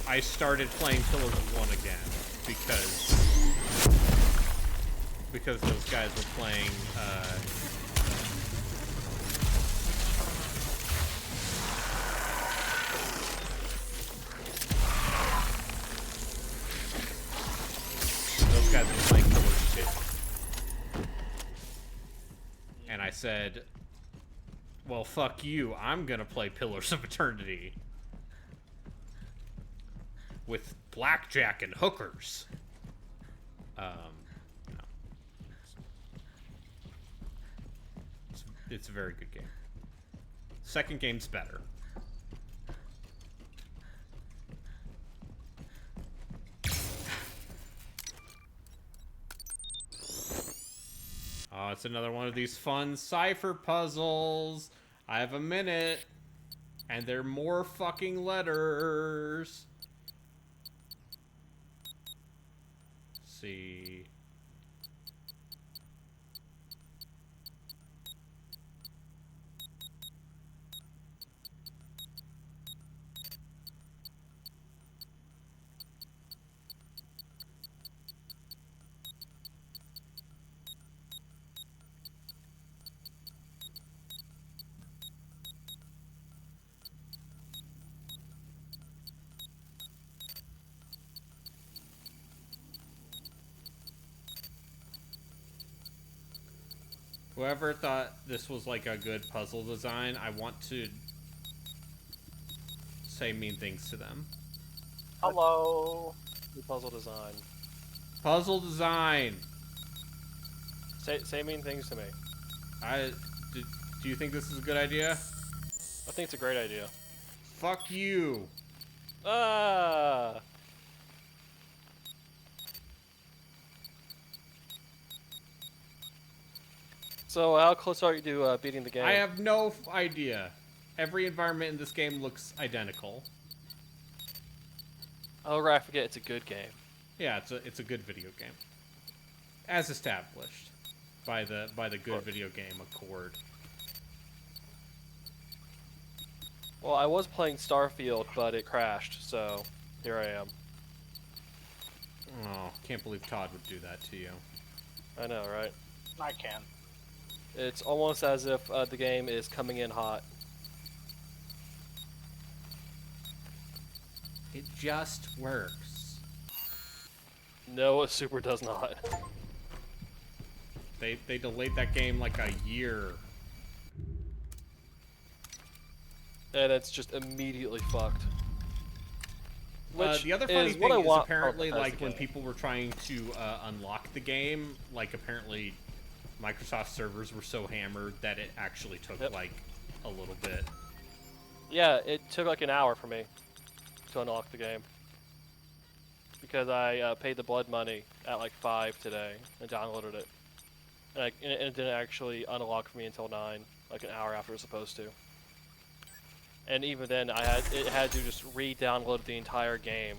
I started playing Pillars of 1 again because those guys were playing Pillars 2. And I said, well, fuck you, I'm gonna play Pillars of Eternity. With blackjack and hookers. No. It's a very good game. Second game's better. Oh, it's another one of these fun cipher puzzles. I have a minute. And they're more fucking letters. Let's see. Whoever thought this was like a good puzzle design, I want to say mean things to them. Hello. New puzzle design. Puzzle design. Say mean things to me. Do you think this is a good idea? I think it's a great idea. Fuck you. Ah. So how close are you to beating the game? I have no idea. Every environment in this game looks identical. Oh, right, I forget it's a good game. Yeah, it's a good video game. As established by the good video game Accord. Well, I was playing Starfield, but it crashed, so here I am. Oh, can't believe Todd would do that to you. I know, right? I can. It's almost as if the game is coming in hot. It just works. No, it super does not. They delayed that game like a year. And it's just immediately fucked. Which the other funny is thing what I is want apparently from like when game. people were trying to unlock the game, like apparently Microsoft servers were so hammered that it actually took like a little bit. Yeah, it took like an hour for me to unlock the game. Because I paid the blood money at like 5 today and downloaded it. And it didn't actually unlock for me until 9, like an hour after it was supposed to. And even then, it had to just re-download the entire game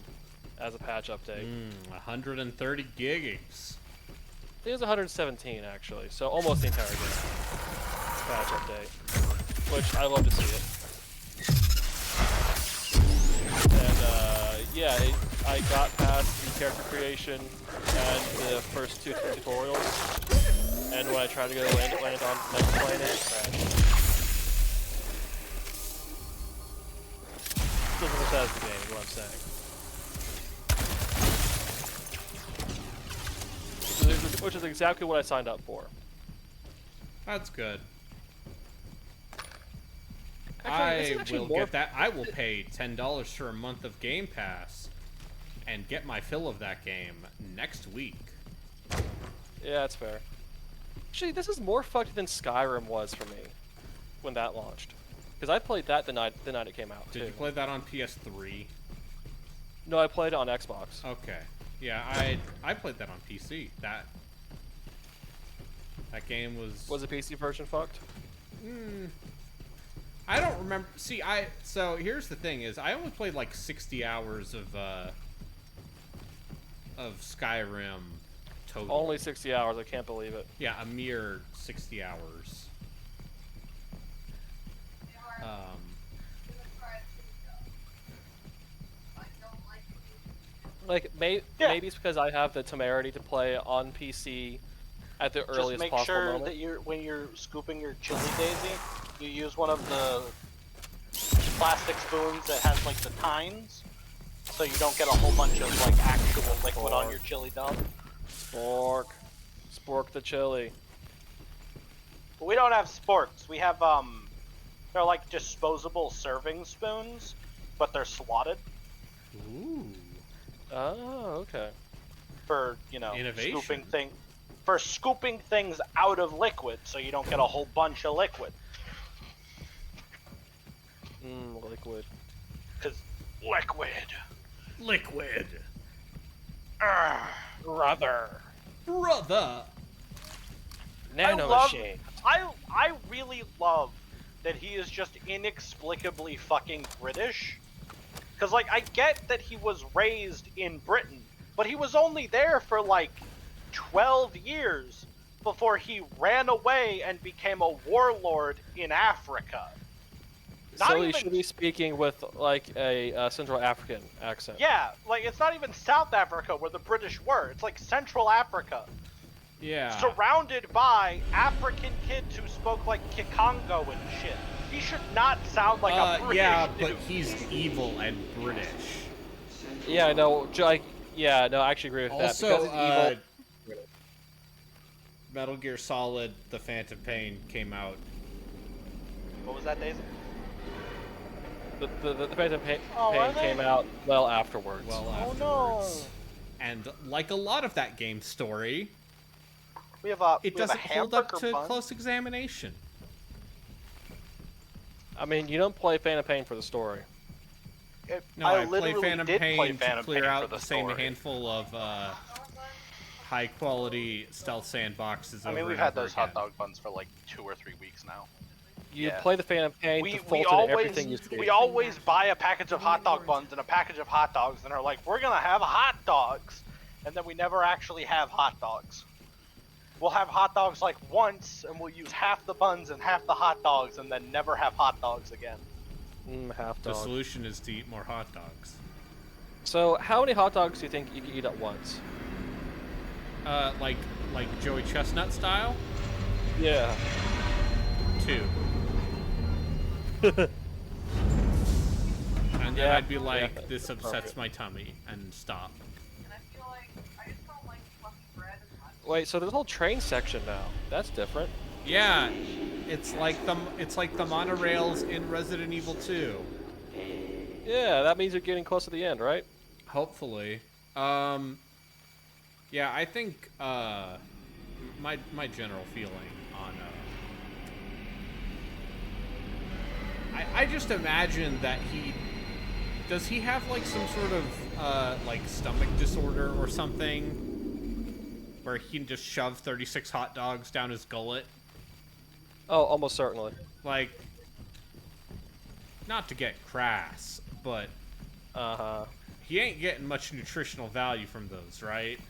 as a patch update. 130 gigs. I think it was 117 actually, so almost the entire game. Patch update, which I love to see it. And yeah, I got past the character creation and the first 2 tutorials, and when I tried to go land on the next planet, it crashed. Still as bad as the game, is what I'm saying. Which is exactly what I signed up for. That's good. Actually, I will get that. I will pay $10 for a month of Game Pass and get my fill of that game next week. Yeah, that's fair. Actually, this is more fucked than Skyrim was for me when that launched. Because I played that the night it came out, Did you play that on PS3? No, I played it on Xbox. Okay. Yeah, I played that on PC. That game was... Was the PC version fucked? I don't remember. See, so here's the thing: is I only played like 60 hours of Skyrim total. Only 60 hours. I can't believe it. Yeah, a mere 60 hours. Like, maybe it's because I have the temerity to play on PC at the earliest Just possible make sure moment. that when you're scooping your chili daisy, you use one of the plastic spoons that has like the tines, so you don't get a whole bunch of like actual liquid on your chili dog. Spork the chili. But we don't have sporks. We have they're like disposable serving spoons, but they're slotted. Ooh. Oh, okay. For Innovation. scooping things out of liquid, so you don't get a whole bunch of liquid. Liquid. Cause liquid. Brother. Nano machine. I really love that he is just inexplicably fucking British. Cause like I get that he was raised in Britain, but he was only there for like 12 years before he ran away and became a warlord in Africa. So he should be speaking with like a Central African accent. Yeah, like it's not even South Africa where the British were. It's like Central Africa. Yeah. Surrounded by African kids who spoke like Kikongo and shit. He should not sound like a British but dude. he's evil and British. Yeah, no, I actually agree with that. Also, Because he's evil. Metal Gear Solid: The Phantom Pain came out. What was that, Daisy? The Phantom Pain are they? came out well afterwards. No. And like a lot of that game's story, it doesn't hold up to close examination. I mean, you don't play Phantom Pain for the story. No, I play Phantom Pain to clear out the same handful of high-quality stealth sandboxes. I mean, we've had those hot dog buns for like 2 or 3 weeks now. You play the Phantom Pain, We default always, into everything you see. we always buy a package of hot dog buns and a package of hot dogs and are like, we're gonna have hot dogs. And then we never actually have hot dogs. We'll have hot dogs like once and we'll use half the buns and half the hot dogs and then never have hot dogs again. Half The dog. solution is to eat more hot dogs. So, how many hot dogs do you think you can eat at once? Like Joey Chestnut style? Yeah. 2. And then I'd be like, this upsets my tummy, and stop. Wait, so there's a whole train section now. That's different. Yeah, it's like the monorails in Resident Evil 2. Yeah, that means you're getting close to the end, right? Hopefully. Yeah, I think my general feeling on I just imagine that does he have like some sort of like stomach disorder or something where he can just shove 36 hot dogs down his gullet? Oh, almost certainly. Like, not to get crass, but he ain't getting much nutritional value from those, right?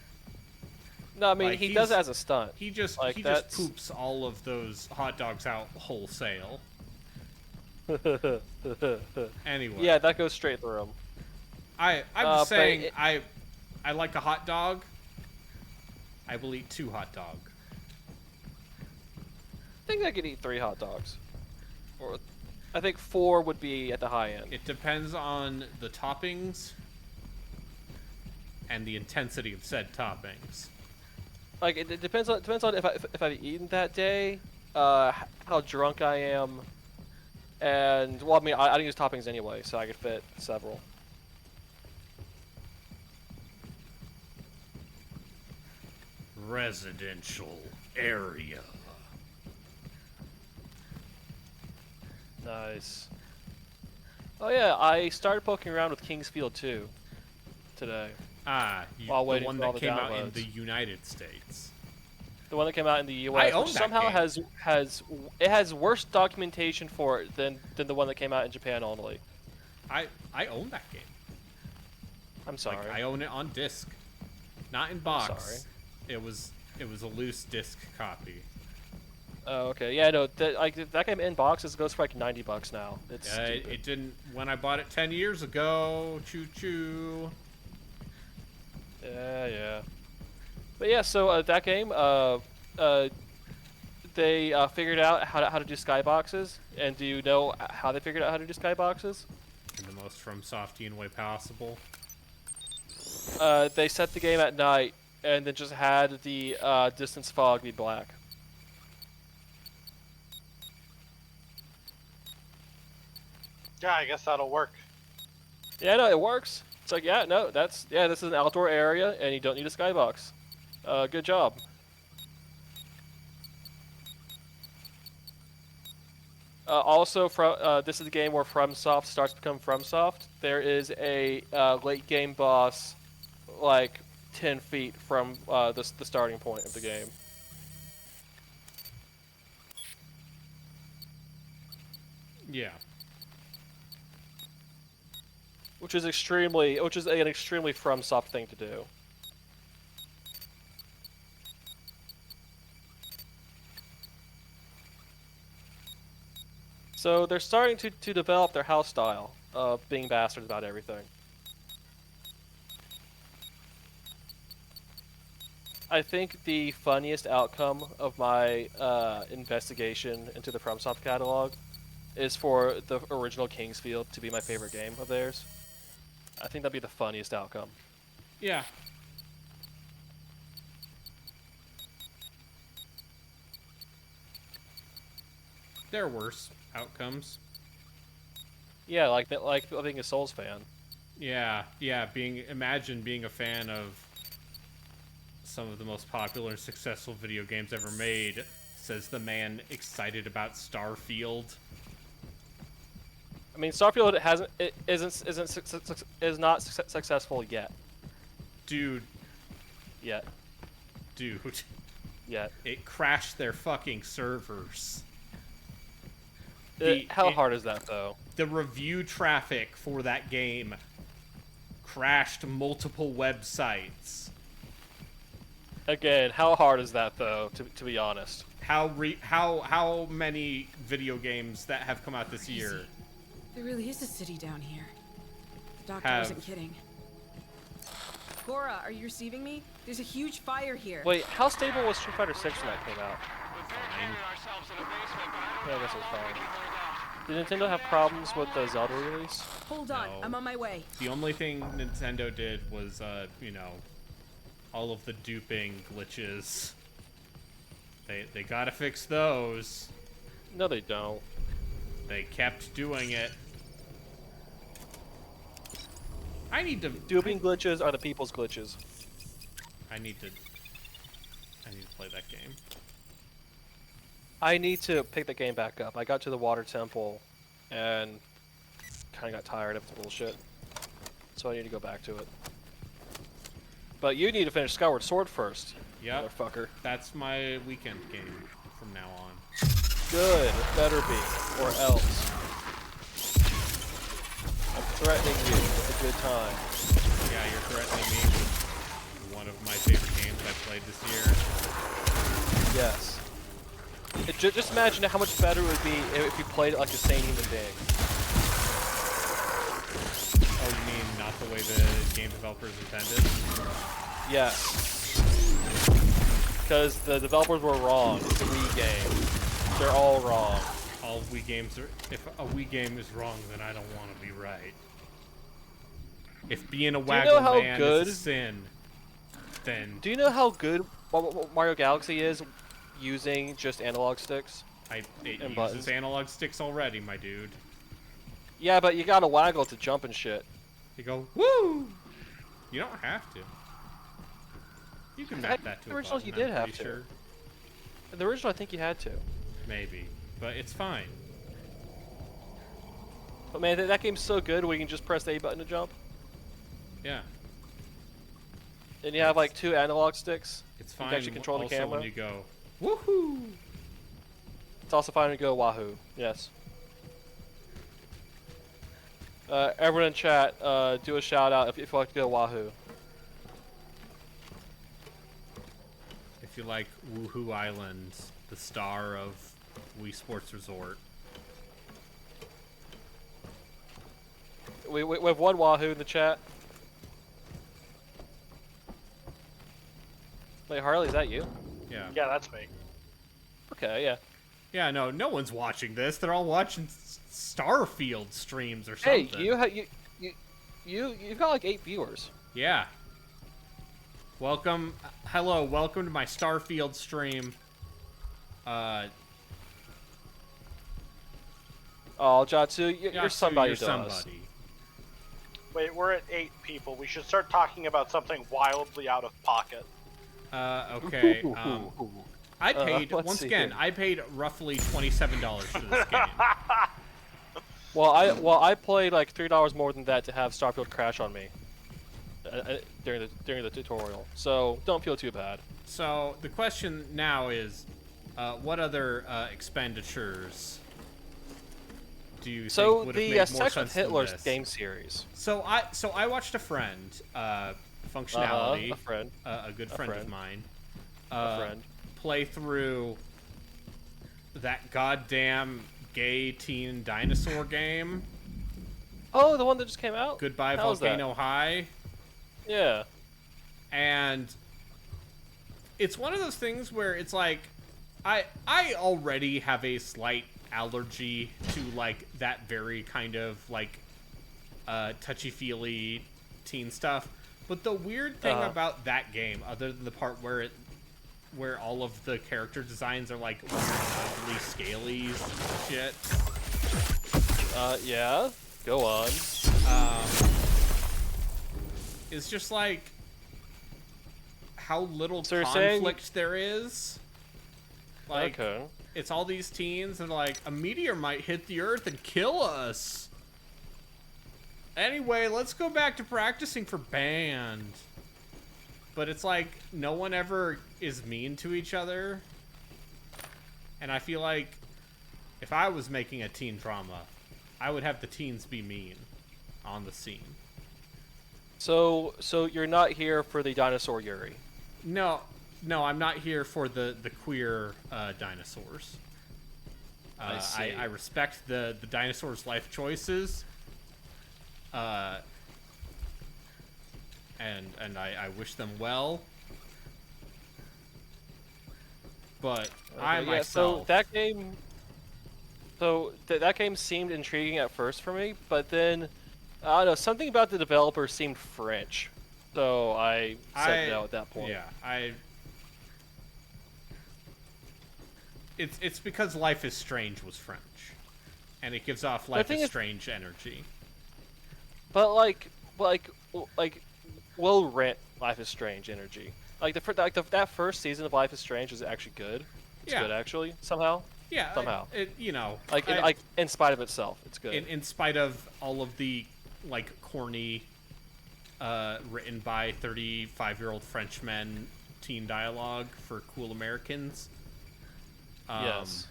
No, I mean, Like, he does it as a stunt. He just poops all of those hot dogs out wholesale. Anyway. Yeah, that goes straight through him. I'm just saying, I like a hot dog. I will eat 2 hot dog. I think I could eat 3 hot dogs. Or, I think 4 would be at the high end. It depends on the toppings and the intensity of said toppings. Like it depends on if I've eaten that day, how drunk I am, and well, I mean I don't use toppings anyway, so I could fit several. Residential area. Nice. Oh yeah, I started poking around with Kingsfield 2 today. Ah, while the waiting one for all that the came out in downloads. the United States. The one that came out in the U.S. I own which that somehow game. has worse documentation for it than the one that came out in Japan only. I own that game. I'm sorry. Like, I own it on disc, not in box. Sorry. It was a loose disc copy. Oh, okay. Yeah, no, that game in boxes goes for like $90 now. It's it didn't when I bought it 10 years ago. Choo choo. Yeah. But yeah, so that game, they figured out how to do skyboxes. And do you know how they figured out how to do skyboxes? In the most from Softian way possible. They set the game at night and then just had the distance fog be black. Yeah, I guess that'll work. Yeah, no, it works. It's like, yeah, no, this is an outdoor area, and you don't need a skybox. Good job. Also, this is the game where FromSoft starts to become FromSoft. There is a late game boss, like 10 feet from the starting point of the game. Yeah. Which is an extremely FromSoft thing to do. So they're starting to develop their house style of being bastards about everything. I think the funniest outcome of my investigation into the FromSoft catalog is for the original Kingsfield to be my favorite game of theirs. I think that'd be the funniest outcome. Yeah. There are worse outcomes. Yeah, like being a Souls fan. Yeah. Imagine being a fan of some of the most popular and successful video games ever made, says the man excited about Starfield. I mean, Starfield is not successful yet. Dude. Yet. It crashed their fucking servers. How hard is that, though? The review traffic for that game crashed multiple websites. Again, how hard is that, though, to be honest? How many video games that have come out this year? There really is a city down here. The doctor wasn't kidding. Cora, are you receiving me? There's a huge fire here. Wait, how stable was Street Fighter 6 when that came out? Fine. Yeah, I guess it was fine. Did Nintendo have problems with the Zelda release? Hold on, No. I'm on my way. The only thing Nintendo did was, all of the duping glitches. They gotta fix those. No, they don't. They kept doing it. I need to... Duping glitches are the people's glitches. I need to play that game. I need to pick the game back up. I got to the water temple and kind of got tired of the bullshit. So I need to go back to it. But you need to finish Skyward Sword first, motherfucker. That's my weekend game from now on. Good. It better be. Or else. I'm threatening you with a good time. Yeah, you're threatening me with one of my favorite games I played this year. Yes. Just imagine how much better it would be if you played it like a sane human being. Oh, you mean not the way the game developers intended? Yes. Because the developers were wrong. It's a Wii game. They're all wrong. All Wii games are... If a Wii game is wrong, then I don't want to be right. If being a waggle man is a sin, then... Do you know how good Mario Galaxy is using just analog sticks? It uses buttons? analog sticks already, my dude. Yeah, but you gotta waggle to jump and shit. You go, woo! You don't have to. You can map that to the a original button, you did I'm have pretty to. sure. The original, I think you had to. Maybe. But it's fine. But man, that game's so good we can just press the A button to jump. Yeah. And you have like 2 analog sticks. It's You fine. can actually control the also camera. when you go, woohoo! It's also fine to go wahoo. Yes. Everyone in chat, do a shout out if you like to go wahoo. If you like Woohoo Island, the star of Wii Sports Resort. We have 1 wahoo in the chat. Wait, Harley, is that you? Yeah. Yeah, that's me. Okay, yeah. Yeah, no one's watching this. They're all watching Starfield streams or Hey, something. you've got like 8 viewers. Yeah. Welcome. Hello, welcome to my Starfield stream. Oh, Jatsu, you're Yatsu, somebody you're to us. somebody. Wait, we're at 8 people. We should start talking about something wildly out of pocket. Okay. I paid, let's once see again, here. I paid roughly $27 for this game. Well, I played like $3 more than that to have Starfield crash on me during the tutorial. So don't feel too bad. So the question now is, what other expenditures do you So think would have the made more Sex with sense than Hitler's this? game series. So I watched a friend, Functionality, A friend. a good friend of mine, A friend. play through that goddamn gay teen dinosaur game. Oh, the one that just came out? Goodbye How was that? Volcano High. Yeah. And it's one of those things where it's like, I already have a slight allergy to like that very kind of like touchy-feely teen stuff. But the weird thing about that game, other than the part where all of the character designs are like weird, ugly, scaly shit. Yeah. Go on. It's just like how little So you're saying- conflict there is. Like, Okay. it's all these teens and like, a meteor might hit the earth and kill us. Anyway, let's go back to practicing for band. But it's like, no one ever is mean to each other. And I feel like, if I was making a teen drama, I would have the teens be mean on the scene. So you're not here for the dinosaur Yuri. No, I'm not here for the queer dinosaurs. I see. I respect the dinosaurs' life choices. And I wish them well. But I Okay, myself... So that game... So that game seemed intriguing at first for me, but then... I don't know, something about the developer seemed French. So I said no at that point. Yeah, It's because Life is Strange was French. And it gives off Life is Strange energy. But like we'll rent Life is Strange energy. Like that first season of Life is Strange is actually good. It's good actually somehow. Yeah, somehow. Like in spite of itself, it's good. In spite of all of the like corny, written by 35-year-old Frenchmen teen dialogue for cool Americans. Yes.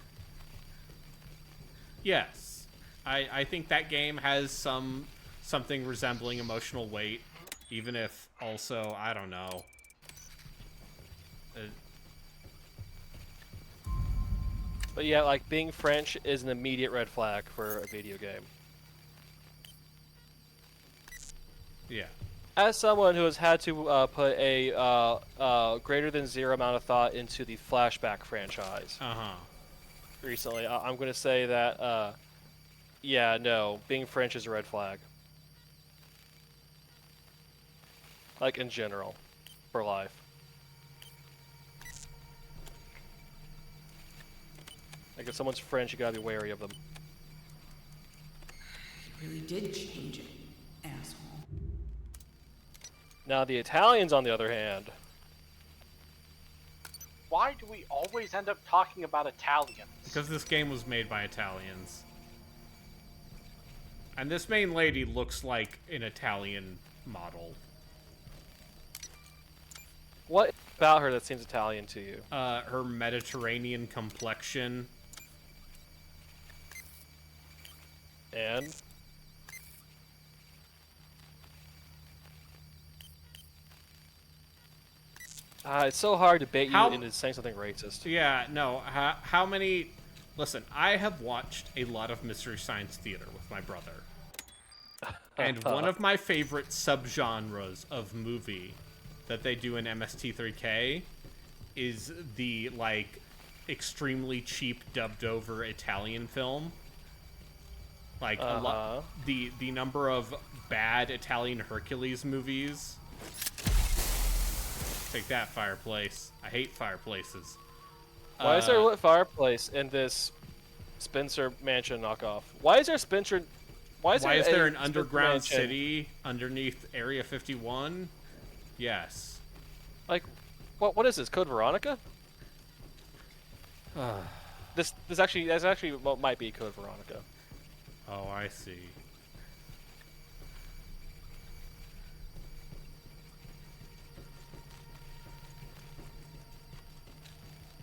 Yes, I think that game has something resembling emotional weight, even if also I don't know. But yeah, like being French is an immediate red flag for a video game. Yeah. As someone who has had to put a greater than zero amount of thought into the Flashback franchise recently, I'm going to say that, yeah, no, being French is a red flag. Like, in general, for life. Like, if someone's French, you gotta be wary of them. You really did change it, asshole. Now, the Italians, on the other hand... Why do we always end up talking about Italians? Because this game was made by Italians. And this main lady looks like an Italian model. about her that seems Italian to you? Her Mediterranean complexion. And? It's so hard to bait you into saying something racist. Yeah, no. How many... Listen, I have watched a lot of Mystery Science Theater with my brother. And one of my favorite subgenres of movie that they do in MST3K is the, like, extremely cheap dubbed over Italian film. Like, a lot... The number of bad Italian Hercules movies... Take that, fireplace. I hate fireplaces. Why is there a lit fireplace in this Spencer Mansion knockoff? Why is there Spencer? Why is there an underground city underneath Area 51? Yes. Like, what is this? Code Veronica? That's actually what might be Code Veronica. Oh, I see.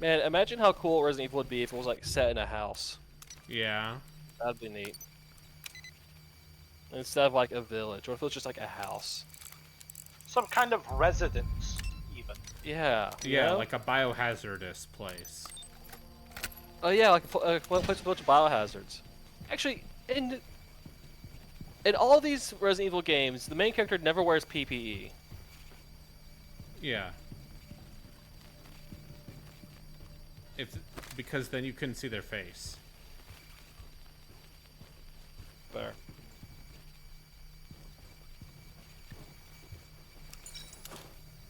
Man, imagine how cool Resident Evil would be if it was like set in a house. Yeah. That'd be neat. Instead of like a village, or if it was just like a house. Some kind of residence, even. Yeah. Yeah, you know? like a biohazardous place. Oh yeah, like a place with a bunch of biohazards. Actually, in all these Resident Evil games, the main character never wears PPE. Yeah. Because then you couldn't see their face. Fair.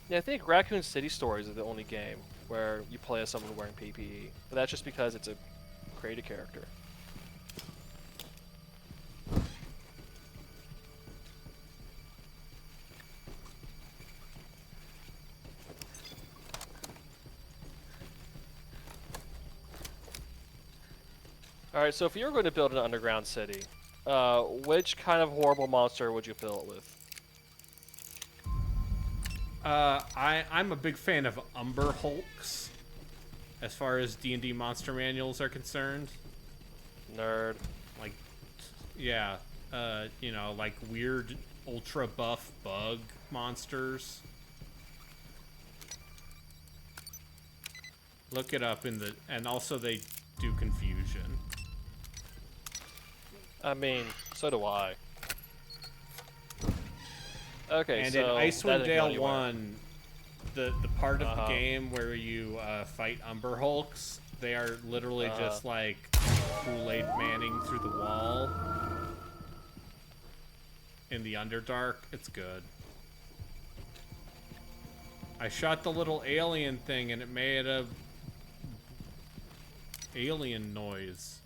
Yeah, I think Raccoon City Stories is the only game where you play as someone wearing PPE. But that's just because it's a created character. Alright, so if you were going to build an underground city, which kind of horrible monster would you fill it with? I'm a big fan of Umber Hulks, as far as D&D monster manuals are concerned. Nerd. Like, yeah, you know, like weird ultra buff bug monsters. Look it up and also they do confusion. I mean, so do I. Okay, and so in Icewind Dale 1, 1, the part of the game where you fight Umber Hulks, they are literally just like Kool-Aid Manning through the wall in the Underdark. It's good. I shot the little alien thing and it made a alien noise.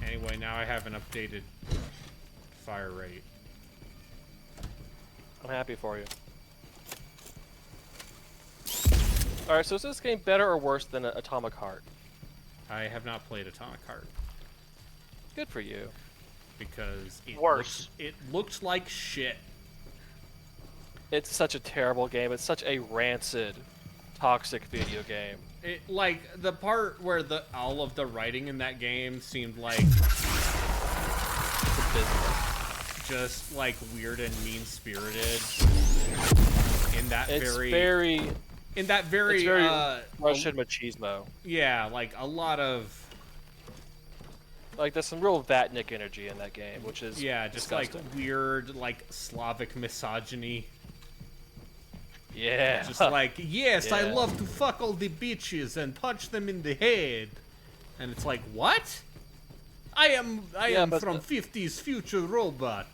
Anyway, now I have an updated fire rate. I'm happy for you. Alright, so is this game better or worse than Atomic Heart? I have not played Atomic Heart. Good for you. Because it looked like shit. It's such a terrible game. It's such a rancid, toxic video game. It, like, the part where all of the writing in that game seemed like just like weird and mean-spirited in that it's very Russian machismo. Yeah, like a lot of like there's some real Vatnik energy in that game, which is just disgusting. like weird like Slavic misogyny. Yeah. Just like, yes, I love to fuck all the bitches and punch them in the head. And it's like, what? I am from 50s future robot.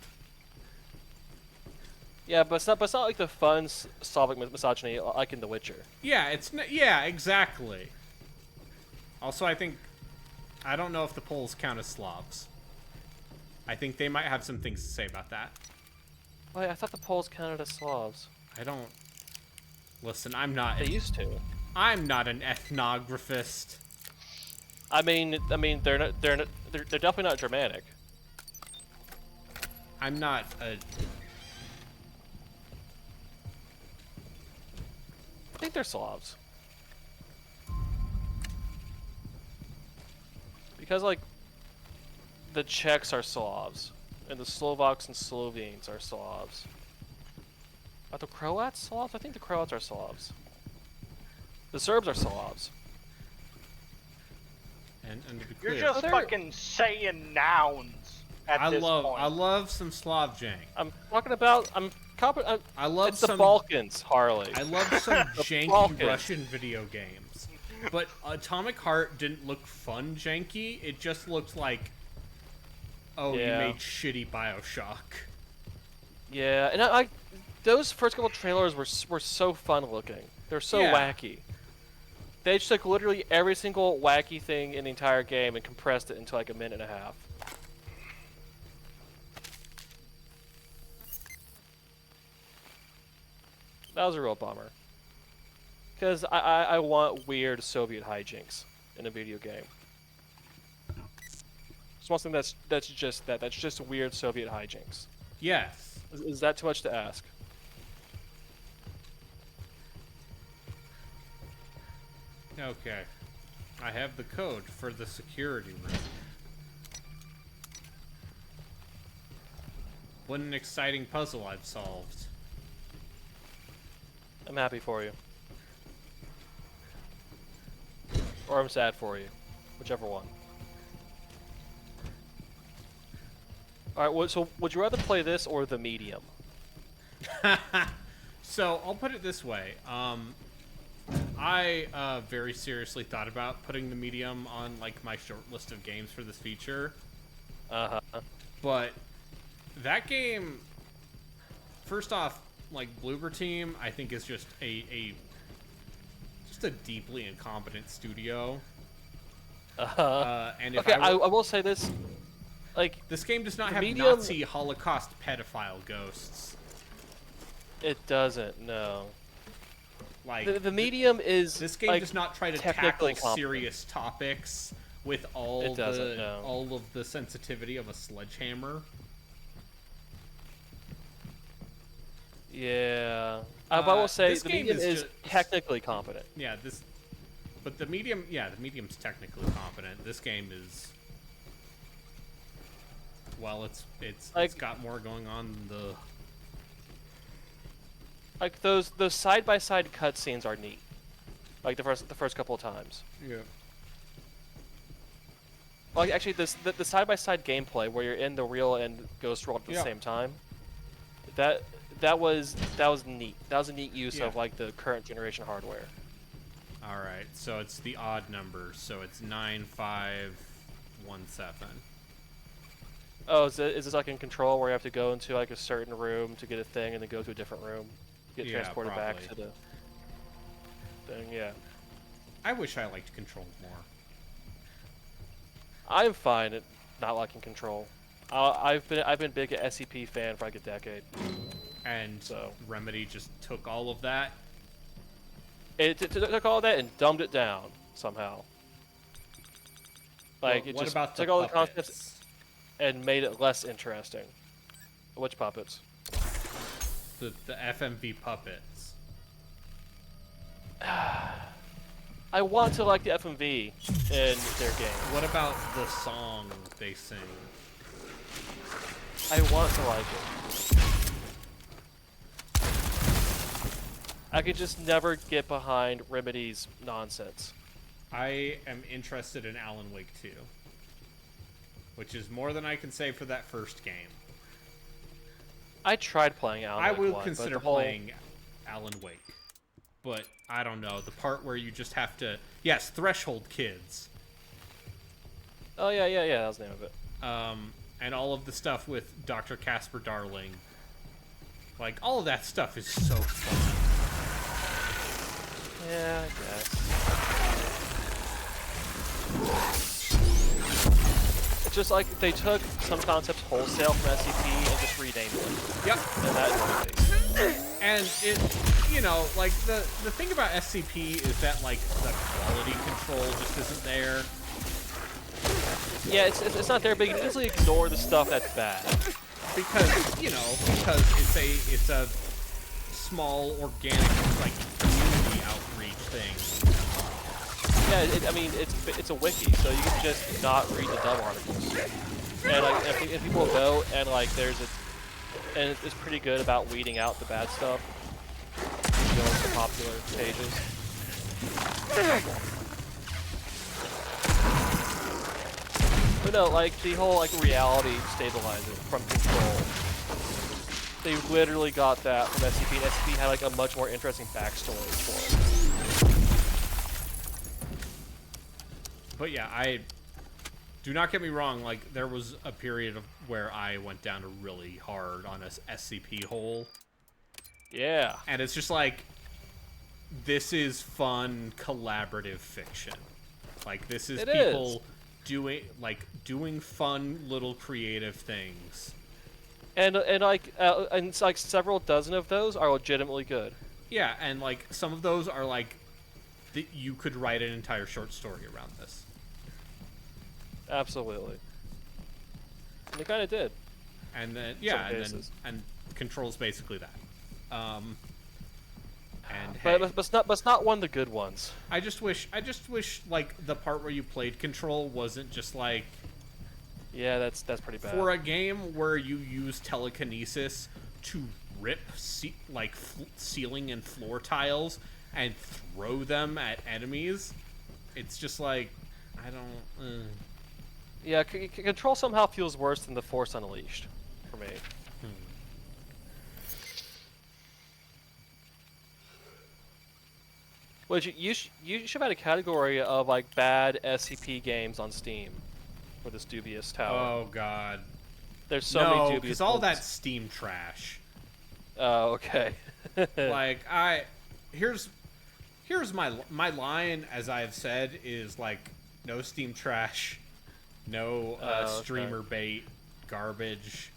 Yeah, but it's not like the fun Slavic misogyny like in The Witcher. Yeah, yeah, exactly. Also, I don't know if the Poles count as Slavs. I think they might have some things to say about that. Wait, I thought the Poles counted as Slavs. I don't... Listen, I'm not... They used to. I'm not an ethnographist. I mean, they're definitely not Germanic. I'm not a... I think they're Slavs. Because, like, the Czechs are Slavs, and the Slovaks and Slovenes are Slavs. Are the Croats Slavs? I think the Croats are Slavs. The Serbs are Slavs. And to be You're clear, just fucking saying nouns at this point. I love some Slav jank. I'm talking about. I love it's some the Balkans, Harley. I love some janky Balkans. Russian video games. But Atomic Heart didn't look fun janky. It just looked like, oh, Yeah. you made shitty BioShock. Yeah, and I those first couple trailers were so fun looking. They're so Yeah. wacky. They just took literally every single wacky thing in the entire game and compressed it into like a minute and a half. That was a real bummer. Because I want weird Soviet hijinks in a video game. Just want something that's just that. That's just weird Soviet hijinks. Yes. Is that too much to ask? Okay. I have the code for the security room. What an exciting puzzle I've solved. I'm happy for you. Or I'm sad for you. Whichever one. Alright, so would you rather play this or the medium? So, I'll put it this way. I very seriously thought about putting the medium on like my short list of games for this feature. Uh-huh. But that game, first off, like Bloober Team, I think is just a deeply incompetent studio. And if okay, I will say this, like this game does not have medium, Nazi Holocaust pedophile ghosts. It doesn't, no. Like the medium is this game like, does not try to tackle serious topics with all of the sensitivity of a sledgehammer. Yeah, I will say this the game medium is just technically competent. Yeah, but the medium's technically competent. This game is, well, it's got more going on than the. Like those side-by-side cutscenes are neat. Like the first couple of times. Yeah. Like actually, the side-by-side gameplay where you're in the real and Ghost World at the same time. That was neat. That was a neat use of like the current generation hardware. All right, so it's the odd numbers. So it's 9517. Oh, is this like in Control where you have to go into like a certain room to get a thing and then go to a different room? Get transported back to the thing, yeah. I wish I liked Control more. I'm fine at not liking Control. I've been big a SCP fan for like a decade. And so Remedy just took all of that. It took all of that and dumbed it down somehow. Like well, it just about took the all the puppets? concepts and made it less interesting. Which puppets? The FMV puppets. I want to like the FMV in their game. What about the song they sing? I want to like it. I could just never get behind Remedy's nonsense. I am interested in Alan Wake 2. Which is more than I can say for that first game. I tried playing Alan Wake 1. I would consider playing Alan Wake. But, I don't know, the part where you just have to... Yes, Threshold Kids. Oh, yeah, that was the name of it. And all of the stuff with Dr. Casper Darling. Like, all of that stuff is so fun. Yeah, I guess. It's just like they took some concepts wholesale from SCP and just renamed them. Yep. And that and it, you know, like the thing about SCP is that like the quality control just isn't there. Yeah, it's not there, but you can easily ignore the stuff that's bad. Because it's a small organic like community out thing. Yeah, I mean, it's a wiki, so you can just not read the dumb articles. And like, if people go and like, and it's pretty good about weeding out the bad stuff. You know, the popular pages. But no, like the whole like reality stabilizer from Control. They literally got that from SCP, and SCP had like a much more interesting backstory for it. But yeah, do not get me wrong, like, there was a period of where I went down really hard on a SCP hole. Yeah. And it's just like, this is fun, collaborative fiction. Like, this is people doing fun little creative things. And like several dozen of those are legitimately good. Yeah, and like some of those are like you could write an entire short story around this. Absolutely. And they kind of did. And then and Control's basically that. And but it's not one of the good ones. I just wish like the part where you played Control wasn't just like. Yeah, that's pretty bad. For a game where you use telekinesis to rip ceiling and floor tiles and throw them at enemies, it's just like, I don't. Yeah, Control somehow feels worse than the Force Unleashed for me. Which you should have had a category of like bad SCP games on Steam. For this Dubious tower. Oh god. There's so many Dubious. Because all that Steam trash. Oh, okay. Like here's my line, as I have said, is like no Steam trash, no streamer bait garbage,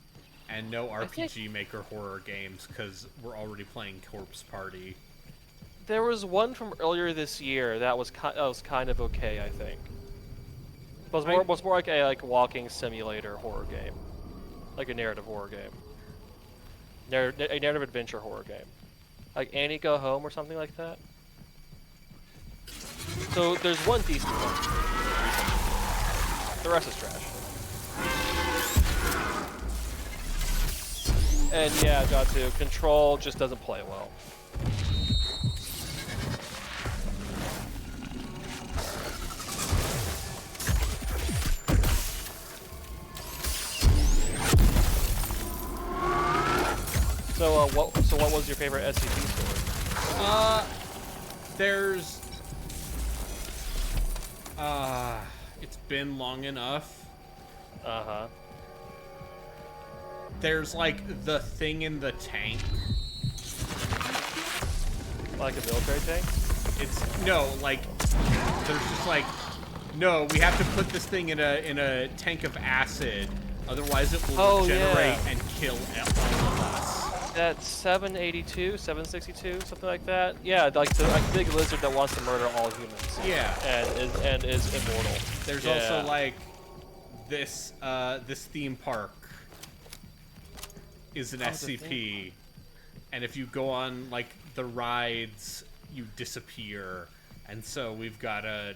and no RPG Maker horror games because we're already playing Corpse Party. There was one from earlier this year that was kind of okay, I think. It was more like a walking simulator horror game, like a narrative horror game, a narrative adventure horror game, like Annie Go Home or something like that. So there's one decent one. The rest is trash. And yeah, Jatu, Control just doesn't play well. So what was your favorite SCP story? It's been long enough. Uh-huh. There's like the thing in the tank. Like a military tank? There's just like, no, we have to put this thing in a tank of acid, otherwise it will regenerate and kill all of us. That's 782, 762, something like that. Yeah, like the big lizard that wants to murder all humans. Yeah. And is immortal. There's also like this theme park is an SCP, and if you go on like the rides, you disappear, and so we've got to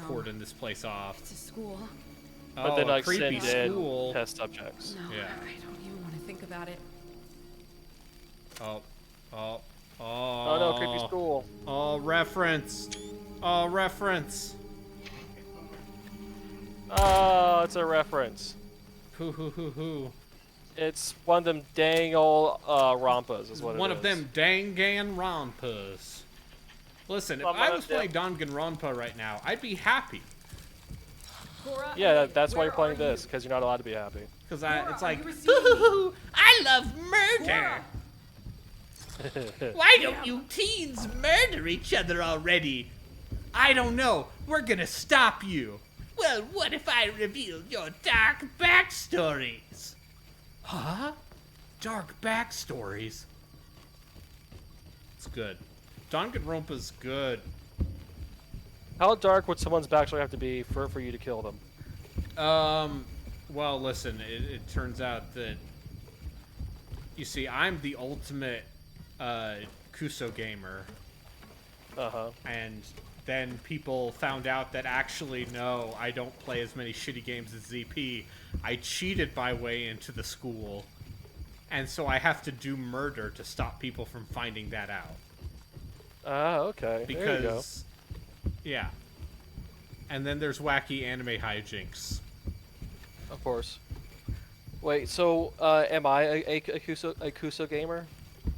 cordon this place off. It's a school. But then like creepy send school. in test subjects. No, yeah. I don't even want to think about it. Oh no, creepy school. Oh, reference. Oh, reference. Oh, it's a reference. Hoo. It's one of them dang old rompas is what it is. One of them dangan rompas. Listen, if I was playing Danganronpa right now, I'd be happy. Yeah, that's why you're playing this, because you're not allowed to be happy. Because it's like, ooh, I love murder. Why don't you teens murder each other already? I don't know. We're gonna stop you. Well, what if I revealed your dark backstories? Huh? Dark backstories? It's good. Danganronpa's good. How dark would someone's backstory have to be for you to kill them? Well, listen, it turns out that, you see, I'm the ultimate Kuso gamer. And then people found out that actually, no, I don't play as many shitty games as ZP. I cheated my way into the school. And so I have to do murder to stop people from finding that out. Ah, okay. Because, there you go. Yeah. And then there's wacky anime hijinks. Of course. Wait, so am I a Kuso gamer?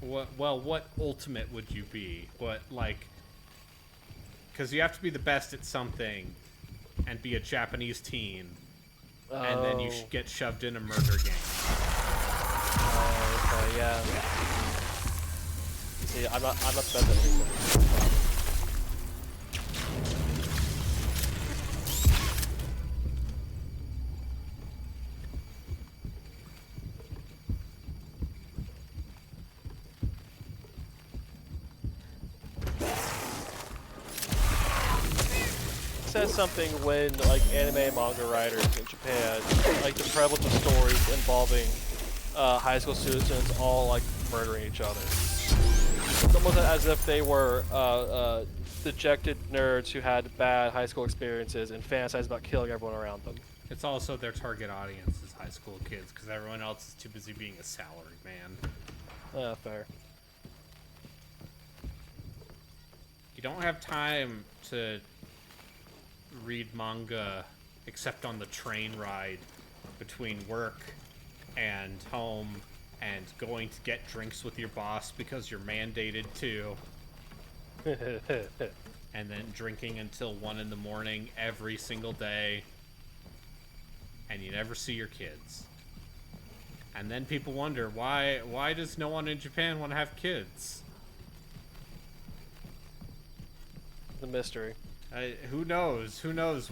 What ultimate would you be? What, like... Because you have to be the best at something and be a Japanese teen. Oh. And then you should get shoved in a murder game. Okay, yeah. See, I'm not the best at Kuso. Says something when like anime and manga writers in Japan like the prevalence of stories involving high school students all like murdering each other. It's almost as if they were dejected nerds who had bad high school experiences and fantasized about killing everyone around them. It's also their target audience is high school kids because everyone else is too busy being a salary man. Fair. You don't have time to read manga except on the train ride between work and home and going to get drinks with your boss because you're mandated to. And then drinking until 1 in the morning every single day. And you never see your kids. And then people wonder, why does no one in Japan want to have kids? The mystery. Who knows? Who knows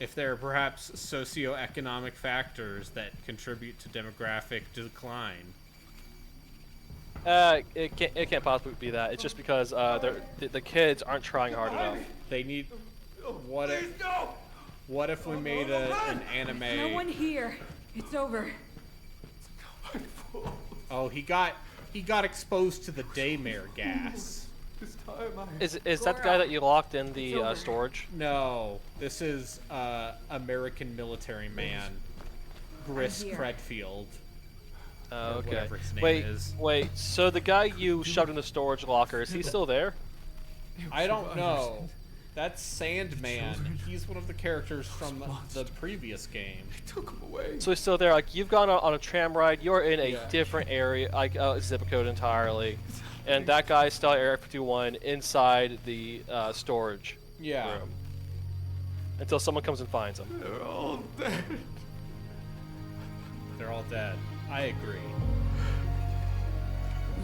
if there are perhaps socioeconomic factors that contribute to demographic decline? It can't possibly be that. It's just because the kids aren't trying hard enough. They need. What if we made an anime? No one here. It's over. Oh, he got exposed to the Daymare gas. Is that the guy that you locked in the storage? No, this is American military man, Brisk Redfield. Oh, okay. Whatever his name is. Wait. So the guy you shoved in the storage locker, is he still there? I don't know. That's Sandman. He's one of the characters from the previous game. They took him away. So he's still there. Like you've gone on a tram ride. You're in a different area, like zip code entirely. And that guy's still at Area 51 inside the storage room. Until someone comes and finds him. They're all dead. They're all dead. I agree.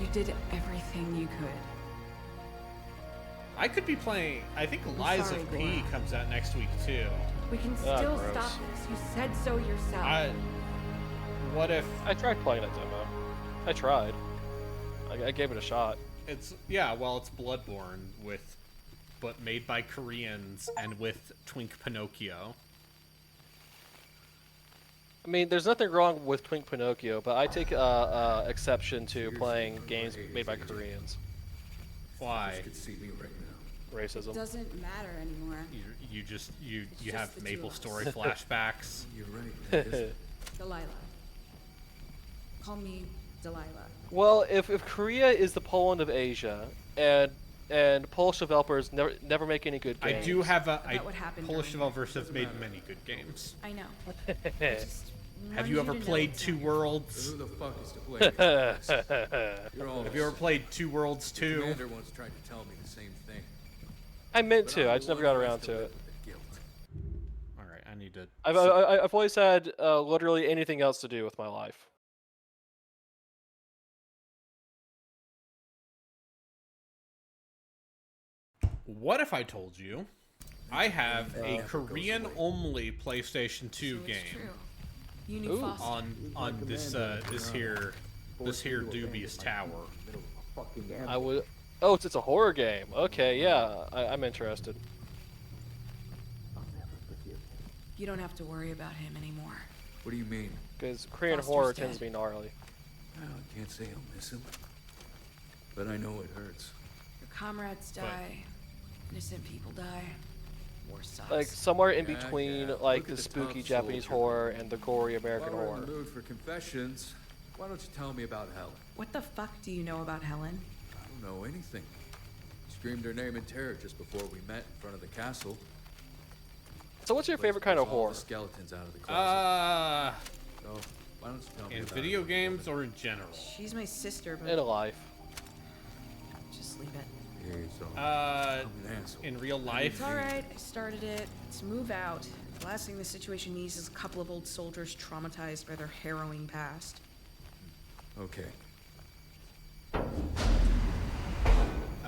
You did everything you could. I could be playing... I think Lies of P comes out next week, too. We can still stop this. You said so yourself. What if... I tried playing that demo. I tried. I gave it a shot. It's Bloodborne but made by Koreans and with Twink Pinocchio. I mean, there's nothing wrong with Twink Pinocchio, but I take exception to playing games made by Koreans. Why? Racism. It doesn't matter anymore. You have Maple Story flashbacks. You're right. Delilah. Call me Delilah. Well, if Korea is the Poland of Asia, and Polish developers never make any good games. I do have Polish developers have made many good games. I know. Have you ever played Two Worlds? Who the fuck is to blame? Have you ever played Two Worlds 2? The commander once tried to tell me the same thing. I meant to. I just never got around to it. All right, I need to. I've always had literally anything else to do with my life. What if I told you I have a Korean-only PlayStation 2 game on this here Dubious Tower? I would. Oh, it's a horror game. Okay, yeah, I'm interested. You don't have to worry about him anymore. What do you mean? Because Korean horror tends to be gnarly. Well, I can't say I'll miss him, but I know it hurts. Comrades die. Innocent people die. War sucks. Like somewhere in Yeah, between yeah. like Look the at the spooky tough Japanese soldier. horror and the gory American While we're horror. in the mood for confessions, why don't you tell me about Helen? What the fuck do you know about Helen? I don't know anything. Screamed her name in terror just before we met in front of the castle. So what's your favorite kind of All horror? the skeletons out of the closet. So why don't you tell me In about video it? games or in general? She's my sister, but In a life. just leave it. Hey, so Uh, I'm an asshole. in real life? It's alright, I started it. Let's move out. The last thing the situation needs is a couple of old soldiers traumatized by their harrowing past. Okay.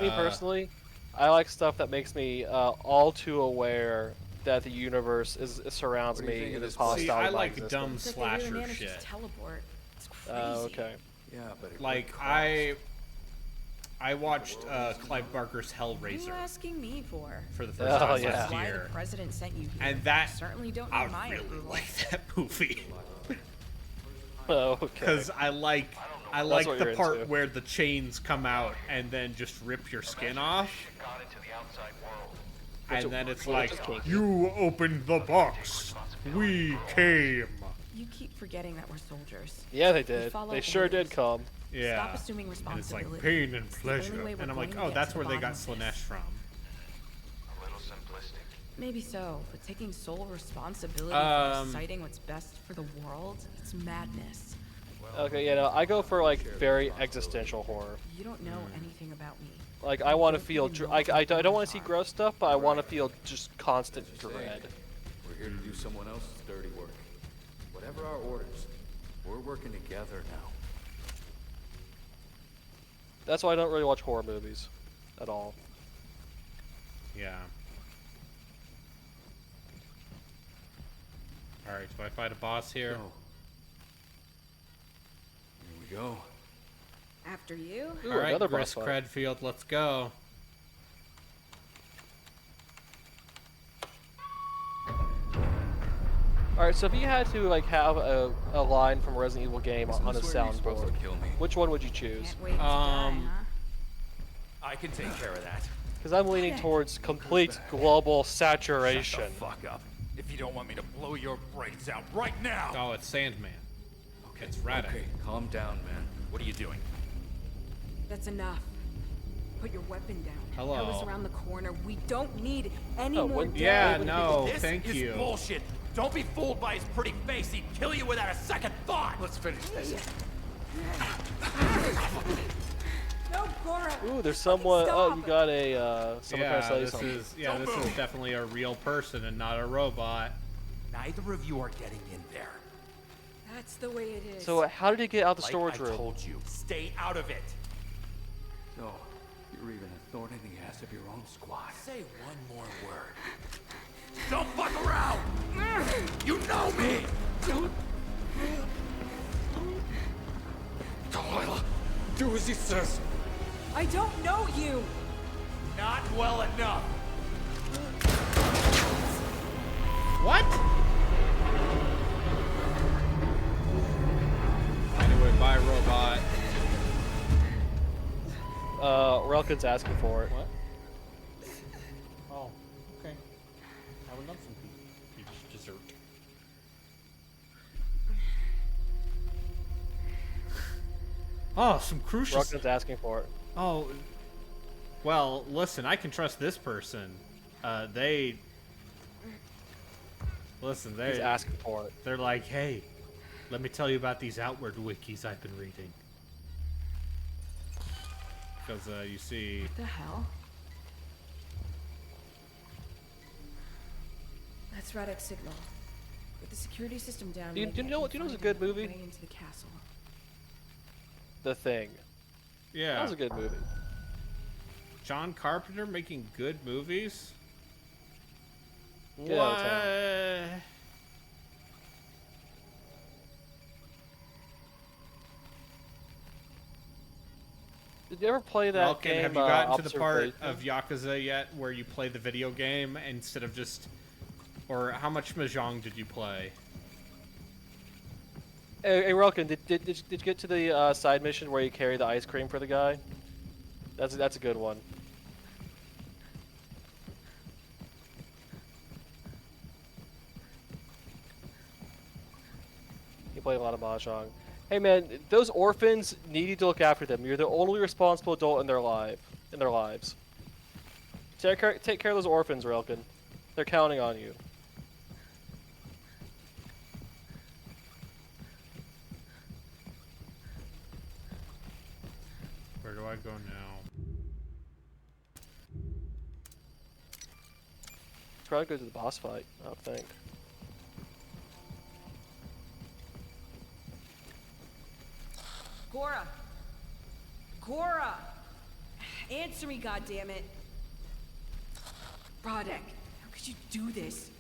Me personally, I like stuff that makes me all too aware that the universe surrounds What do you me think and of is this hostile place? See, I to my like existence. dumb It's like they really slasher managed to shit. teleport. It's crazy. Oh, okay. Yeah, but it Like would I watched Clive Barker's What are you Hellraiser asking me for? for the first Oh, time yeah. last Why the year, president sent you here. and that Certainly don't I need my really approval. like that movie Oh, okay. because I like what the you're part into. where the chains come out and then just rip your skin off, Got into the outside world. and then it's which like, is kinky. you opened the box, we came. You keep forgetting that we're soldiers. Yeah, they We did. follow They sure did orders. come. Yeah. Stop assuming And it's responsibility. like pain and It's the only pleasure, way we're and I'm like, going to oh, get that's to the where they got bottom of this. Slanesh from. A little simplistic. Maybe so, but taking sole responsibility Um, for deciding what's best for the world, it's madness. Okay, yeah, no, I go for like very existential horror. You don't know anything about me. Like I want to feel, I don't want to see gross stuff, but I want to feel just constant dread. We're here to do someone else's dirty work. Whatever our orders, we're working together now. That's why I don't really watch horror movies at all. Yeah. All right, do I fight a boss here? So, here we go. After you? Ooh, All right, another Gris boss fight. Credfield, let's go. All right, so if you had to like have a line from a Resident Evil game on a This one's where you're supposed soundboard, to kill me. which one would you choose? Can't wait to die, Um, huh? I can take care of that. Because I'm leaning towards complete global saturation. Shut the fuck up. If you don't want me to blow your brains out right now. Oh, it's Sandman. Okay, It's Radek. Okay, calm down, man. What are you doing? That's enough. Put your weapon down. Hello. Hell is around the corner. We don't need any Oh, more wouldn't- dead. Yeah, Wait, no, this thank is you. bullshit. Don't be fooled by his pretty face. He'd kill you without a second thought. Let's finish this. No, Cora. Ooh, there's someone. Oh, Stop. you got a someone trying Yeah, to say this something. is this Don't is move. definitely a real person and not a robot. Neither of you are getting in there. That's the way it is. So how did he get out the Like storage I room? told you, stay out of it. So, you're even a thorn in the ass of your own squad. Say one more word. Don't fuck around. You know me. Delilah, do as he says. I don't know you. Not well enough. What? Anyway, bye, robot. Relkin's asking for it. What? Oh, okay. I would love some peach dessert. Oh, some crucial. Relkin's asking for it. Oh, well, listen, I can trust this person. They. Listen, He's they asking for it. they're like, hey, let me tell you about these outward wikis I've been reading. Because you see, What the hell? That's Radek's signal. With the security system down. Do you- they do you can't know what- do you know find what's a good another movie? way into the castle. The Thing. yeah, That was a good movie. John Carpenter making good movies. Get out of town. What? Did you ever play that Welkin, game? have you gotten to the part Observation? of Yakuza yet where you play the video game instead of just, or how much Mahjong did you play? Hey, Relkin, did you get to the side mission where you carry the ice cream for the guy? That's a good one. You play a lot of mahjong. Hey man, those orphans need you to look after them. You're the only responsible adult in their lives. Take care of those orphans, Relkin. They're counting on you. Where do I go now? Probably go to the boss fight, I would think. Gora! Gora! Answer me, goddammit! Rodek, how could you do this?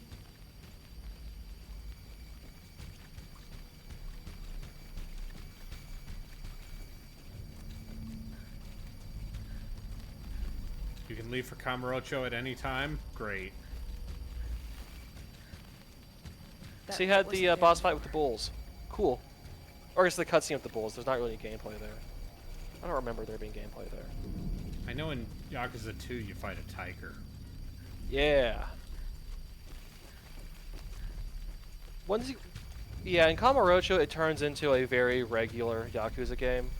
You can leave for Kamurocho at any time? Great. So you had the boss fight with the bulls. Cool. Or it's the cutscene with the bulls. There's not really any gameplay there. I don't remember there being gameplay there. I know in Yakuza 2 you fight a tiger. Yeah. Yeah, in Kamurocho it turns into a very regular Yakuza game.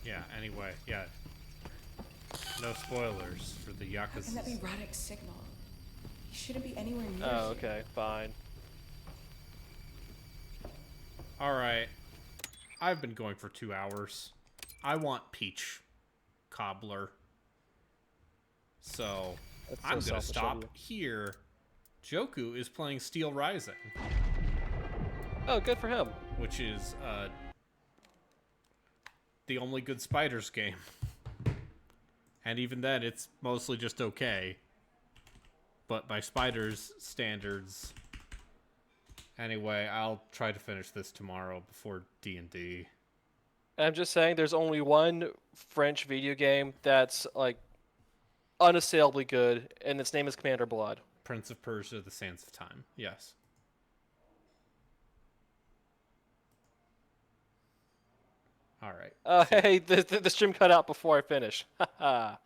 Yeah, anyway, yeah. No spoilers for the Yakuza. How can that be Rodek's signal? He shouldn't be anywhere near Oh, here. okay, fine. Alright. I've been going for 2 hours. I want Peach Cobbler. So, That's so I'm gonna selfish of stop you. here. Joku is playing Steel Rising. Oh, good for him. Which is, the only good Spiders game. And even then, it's mostly just okay. But by Spiders standards... Anyway, I'll try to finish this tomorrow before D&D. I'm just saying there's only one French video game that's, like, unassailably good, and its name is Commander Blood. Prince of Persia, The Sands of Time. Yes. Alright. Hey, the stream cut out before I finish. Haha.